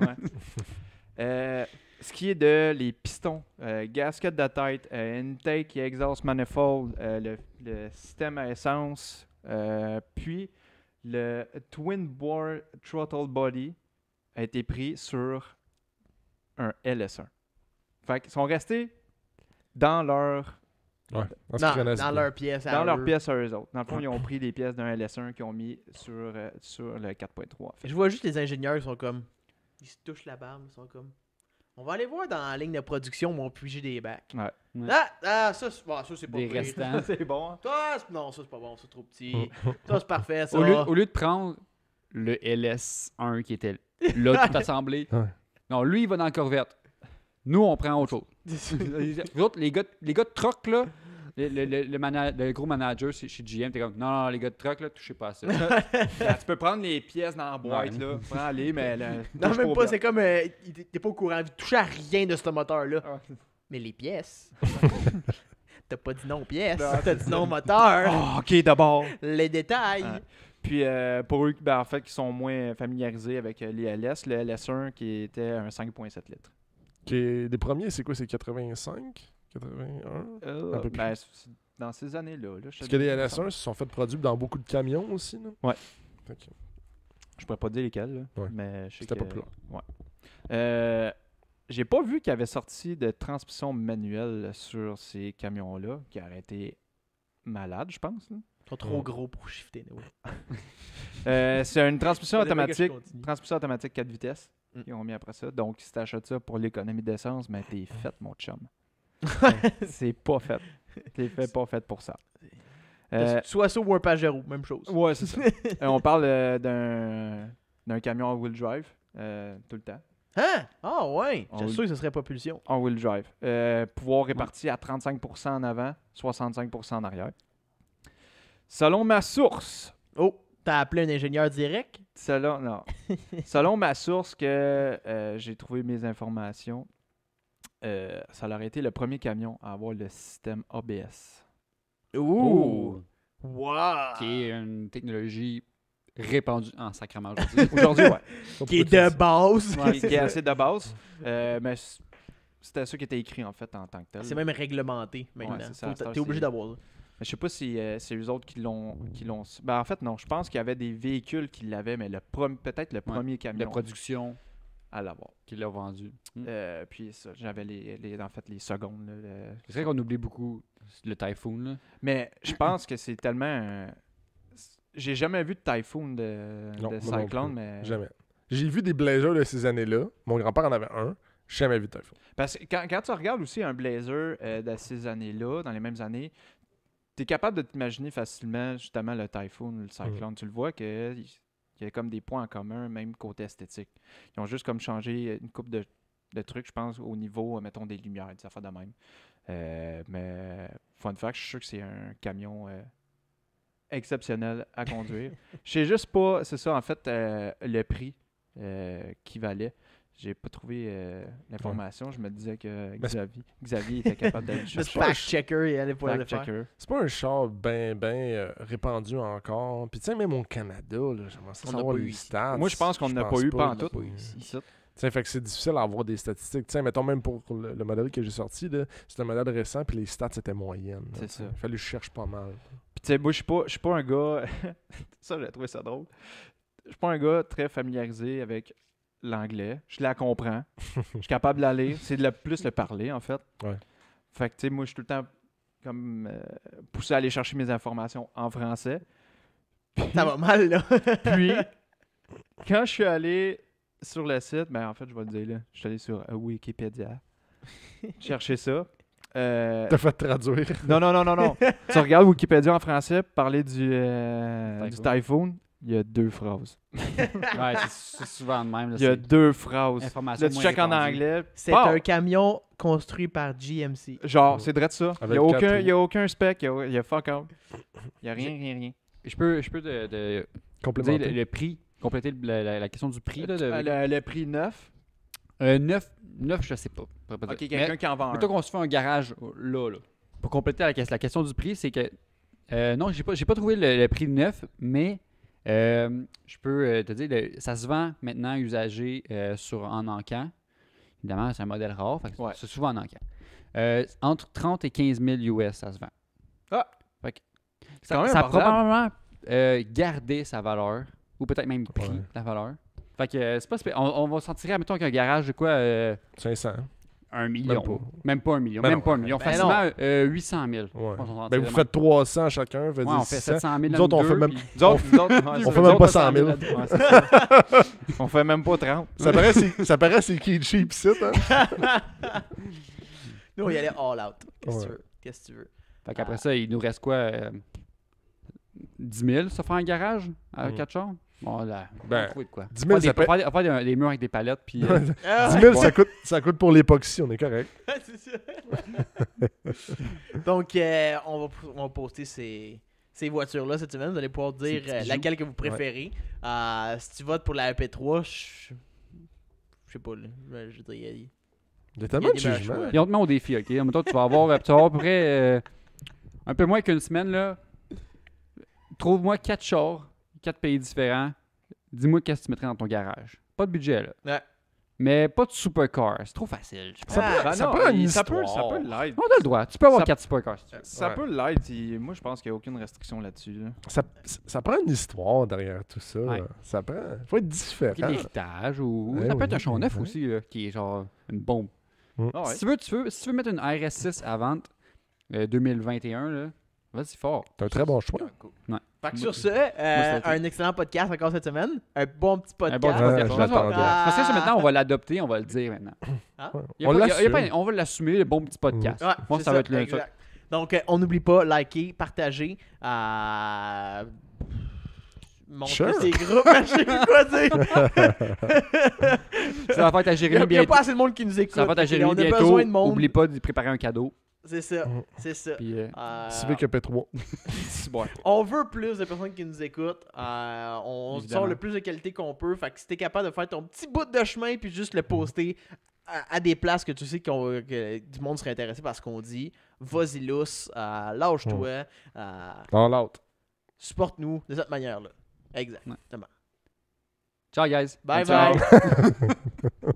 Ce qui est de les pistons, gasket de tête, intake et exhaust manifold, le système à essence, puis le twin bore throttle body a été pris sur un LS1. Fait qu'ils sont restés dans leur Ouais. Dans leur pièce. dans leurs pièces à eux autres. Dans le fond, ils ont pris les pièces d'un LS1 qu'ils ont mis sur le 4.3. En fait. Je vois juste les ingénieurs, ils sont comme. Ils se touchent la barbe, ils sont comme. On va aller voir dans la ligne de production, ils vont piger des bacs. Ouais. Ça, c'est pas Des pire. restants. C'est bon. Hein? Toi, non, ça c'est pas bon, c'est trop petit. Ça c'est parfait, ça. Au lieu de prendre le LS1 qui était là, tout assemblé, Ouais. non, lui, il va dans la Corvette. Nous, on prend autre chose. Les autres, les gars de truck, là, le gros manager chez GM, t'es comme, non, les gars de truck, là, touchez pas à ça. Tu peux prendre les pièces dans la boîte, là. Prends-les, mais. Non, même pas, c'est comme. T'es pas au courant, tu touches à rien de ce moteur-là. Ah. Mais les pièces. T'as pas dit non aux pièces, Non, t'as dit non au moteur. Oh, ok, d'abord. Les détails. Ouais. Puis pour eux, en fait, qui sont moins familiarisés avec les LS, le LS1 qui était un 5.7 litres. Les premiers, c'est quoi? C'est 85? 81? Un peu plus. Ben, c'est dans ces années-là. Là, Parce que les LS1 se sont fait produire dans beaucoup de camions aussi. Là. Ouais. Ok. Je pourrais pas dire lesquels, là, Ouais. mais je sais C'était que... populaire. Ouais. J'ai pas vu qu'il y avait sorti de transmission manuelle sur ces camions-là, qui auraient été malades, je pense. Là. Ils sont trop gros pour shifter. C'est une transmission Faudrait bien que je automatique. continue. Transmission automatique 4 vitesses. Mm. Ils ont mis après ça. Donc, si tu achètes ça pour l'économie d'essence, ben t'es fait, mon chum. C'est pas fait. T'es fait, pas fait pour ça. Soit ça ou un Pajero, même chose. Ouais, c'est ça. On parle d'un camion all-wheel drive tout le temps. Hein? Ah ouais! On- J'étais sûr que ce serait propulsion. All-wheel drive. Pouvoir réparti à 35% en avant, 65% en arrière. Selon ma source, Oh, t'as appelé un ingénieur direct? selon ma source que j'ai trouvé mes informations, ça aurait été le premier camion à avoir le système ABS. Ouh! Wow! Qui est une technologie répandue en sacrament aujourd'hui. Aujourd'hui, ouais. Qui est de base. Ouais, qui est assez de base. Mais c'était ça qui était écrit en fait en tant que tel. C'est même réglementé maintenant. Ouais, c'est ça, T'es obligé d'avoir ça. Je sais pas si c'est eux autres qui l'ont. Ben, en fait, non. Je pense qu'il y avait des véhicules qui l'avaient, mais peut-être le premier La camion production à l'avoir. qui l'a vendu. Puis ça, j'avais en fait les secondes. Là, C'est vrai qu'on oublie beaucoup le Typhoon. Là. Mais je pense que c'est tellement. J'ai jamais vu de Typhoon Non, de moi non Cyclone, plus. mais. Jamais. J'ai vu des Blazers de ces années-là. Mon grand-père en avait un. Jamais vu de Typhoon. Parce que quand tu regardes aussi un Blazer de ces années-là, dans les mêmes années, tu es capable de t'imaginer facilement justement le Typhoon, le Cyclone. Tu le vois qu'il y a comme des points en commun, même côté esthétique. Ils ont juste comme changé une coupe de trucs, je pense, au niveau, mettons, des lumières, des affaires de même. Mais fun fact, je suis sûr que c'est un camion exceptionnel à conduire. Je sais juste pas, c'est ça, en fait, le prix qui valait. J'ai pas trouvé l'information. Je me disais que Xavier était capable d'aller Juste chercher. fact-checker et aller pouvoir le faire. Fact-checker. C'est pas un char ben répandu encore. Puis tu sais, même au Canada, là, j'aimerais On n'a savoir pas eu les ici. stats. Moi, je pense qu'on n'a pas eu pantoute on n'a pas eu. ici. T'sais, fait que c'est difficile à avoir des statistiques. T'sais, mettons même pour le modèle que j'ai sorti, là, c'est un modèle récent, puis les stats étaient moyennes. là, C'est t'sais. ça. Il fallait que je cherche pas mal. Puis tu sais, moi, je suis pas un gars... ça, j'ai trouvé ça drôle. Je suis pas un gars très familiarisé avec l'anglais. Je la comprends. Je suis capable de la lire. C'est plus le parler, en fait. Ouais. Fait que, tu sais, moi, je suis tout le temps comme poussé à aller chercher mes informations en français. Ça va mal, là. Puis, quand je suis allé sur le site, ben en fait, je vais le dire là, je suis allé sur Wikipédia chercher ça. T'as fait traduire. Non. Tu regardes Wikipédia en français, parler du Typhoon, il y a 2 phrases. Ouais, c'est souvent de même. Là, Il y a 2 phrases. Information Là, tu moins checkes en répandue. anglais. C'est Pow! un camion construit par GMC. Genre, c'est direct ça. Avec Il quatre n'y a aucun spec, il y a fuck all. Il n'y a rien. Je peux dire Complémentaire. le prix, compléter la question du prix. Là, Le prix neuf. 9, je sais pas. Je pourrais pas Ok, dire. quelqu'un Mais qui en vend un. mettons qu'on se fait un garage là. Pour compléter la question du prix, c'est que non, j'ai pas trouvé le prix neuf, mais je peux te dire, ça se vend maintenant usagé en encan. Évidemment, c'est un modèle rare, fait que Ouais. c'est souvent en encan. Entre 30 et 15 000 US, ça se vend. Ah! Fait que C'est quand même ça a abordable. probablement gardé sa valeur, ou peut-être même pris Ouais. la valeur. Fait que c'est pas on va s'en tirer, mettons qu'un garage de quoi 500. 1 million. pas. Même pas 1 million. Ben même non. pas 1 million. Ben Facilement 800 000. Ouais. On s'en Ben, vous tire faites 300 chacun, veut Ouais, dire on fait 600. 700 000 Nous autres, on fait même- Nous autres, on fait même pas 100 000. Ouais, c'est ça. On fait même pas 30. Ça paraît c'est qui est cheap ici, hein? Nous, on y allait all out. Qu'est-ce que tu Ouais. veux? Qu'est-ce que tu veux? Fait qu'après ça, il nous reste quoi 10 000, ça fait un garage avec 4 chars? Bon, là, on Ben, va trouver de quoi. 10 000, On ça va faire des murs avec des palettes, puis 10 Ah, 000, ça coûte pour l'époxy, on est correct. c'est ça. Donc, on va poster ces voitures-là cette semaine. Vous allez pouvoir dire petits bijoux. laquelle que vous préférez. Si tu votes pour la EP3, je sais pas. Là, je dirais, Il y a tellement de Il y a des jugements. choix. Et on te met au défi, OK? Mettons, tu vas avoir à peu près un peu moins qu'une semaine, là. Trouve-moi 4 chars, 4 pays différents. Dis-moi qu'est-ce que tu mettrais dans ton garage. Pas de budget, là. Ouais. Mais pas de supercar. C'est trop facile, je pense. Ça prend une ça histoire. peut l'être. On a le droit. Tu peux avoir Ça- 4 supercars. Si tu veux. Ça Ouais. peut l'être. Moi, je pense qu'il n'y a aucune restriction là-dessus. Là. Ça prend une histoire derrière tout ça. Ouais. Ça prend. Faut être différent. Un héritage ou Ouais, ça peut oui, être un char neuf ouais. aussi, là, qui est genre une bombe. Ah ouais. Si tu veux mettre une RS6 à vente 2021, là, vas-y fort. C'est un très bon choix. Fait que sur ce, c'est un excellent podcast encore cette semaine. Un bon petit Un podcast. bon Ouais, podcast. je l'attendais. Parce que ça, maintenant, on va l'adopter, on va le dire maintenant. Ouais. Il y a On pas- il y a l'assume. pas- on va l'assumer, le bon petit podcast. Ouais, Moi, c'est ça va être le exact. Donc, on n'oublie pas, liker, partager, montrer Sure. ses groupes, je sais plus quoi dire. Ça va faire ta Il n'y Jérémy a bientôt. pas assez de monde qui nous écoute. Ça va faire ta On Jérémy a bientôt. besoin de monde. Oublie pas de préparer un cadeau. C'est ça, Mhm. c'est ça. Puis, Civic EP3. On veut plus de personnes qui nous écoutent. On Évidemment. sort le plus de qualité qu'on peut. Fait que si t'es capable de faire ton petit bout de chemin puis juste le poster à des places que tu sais que du monde serait intéressé par ce qu'on dit, vas-y lousse, lâche-toi, Dans l'autre. supporte-nous de cette manière-là. Exactement. ciao, guys. Bye Ciao. bye.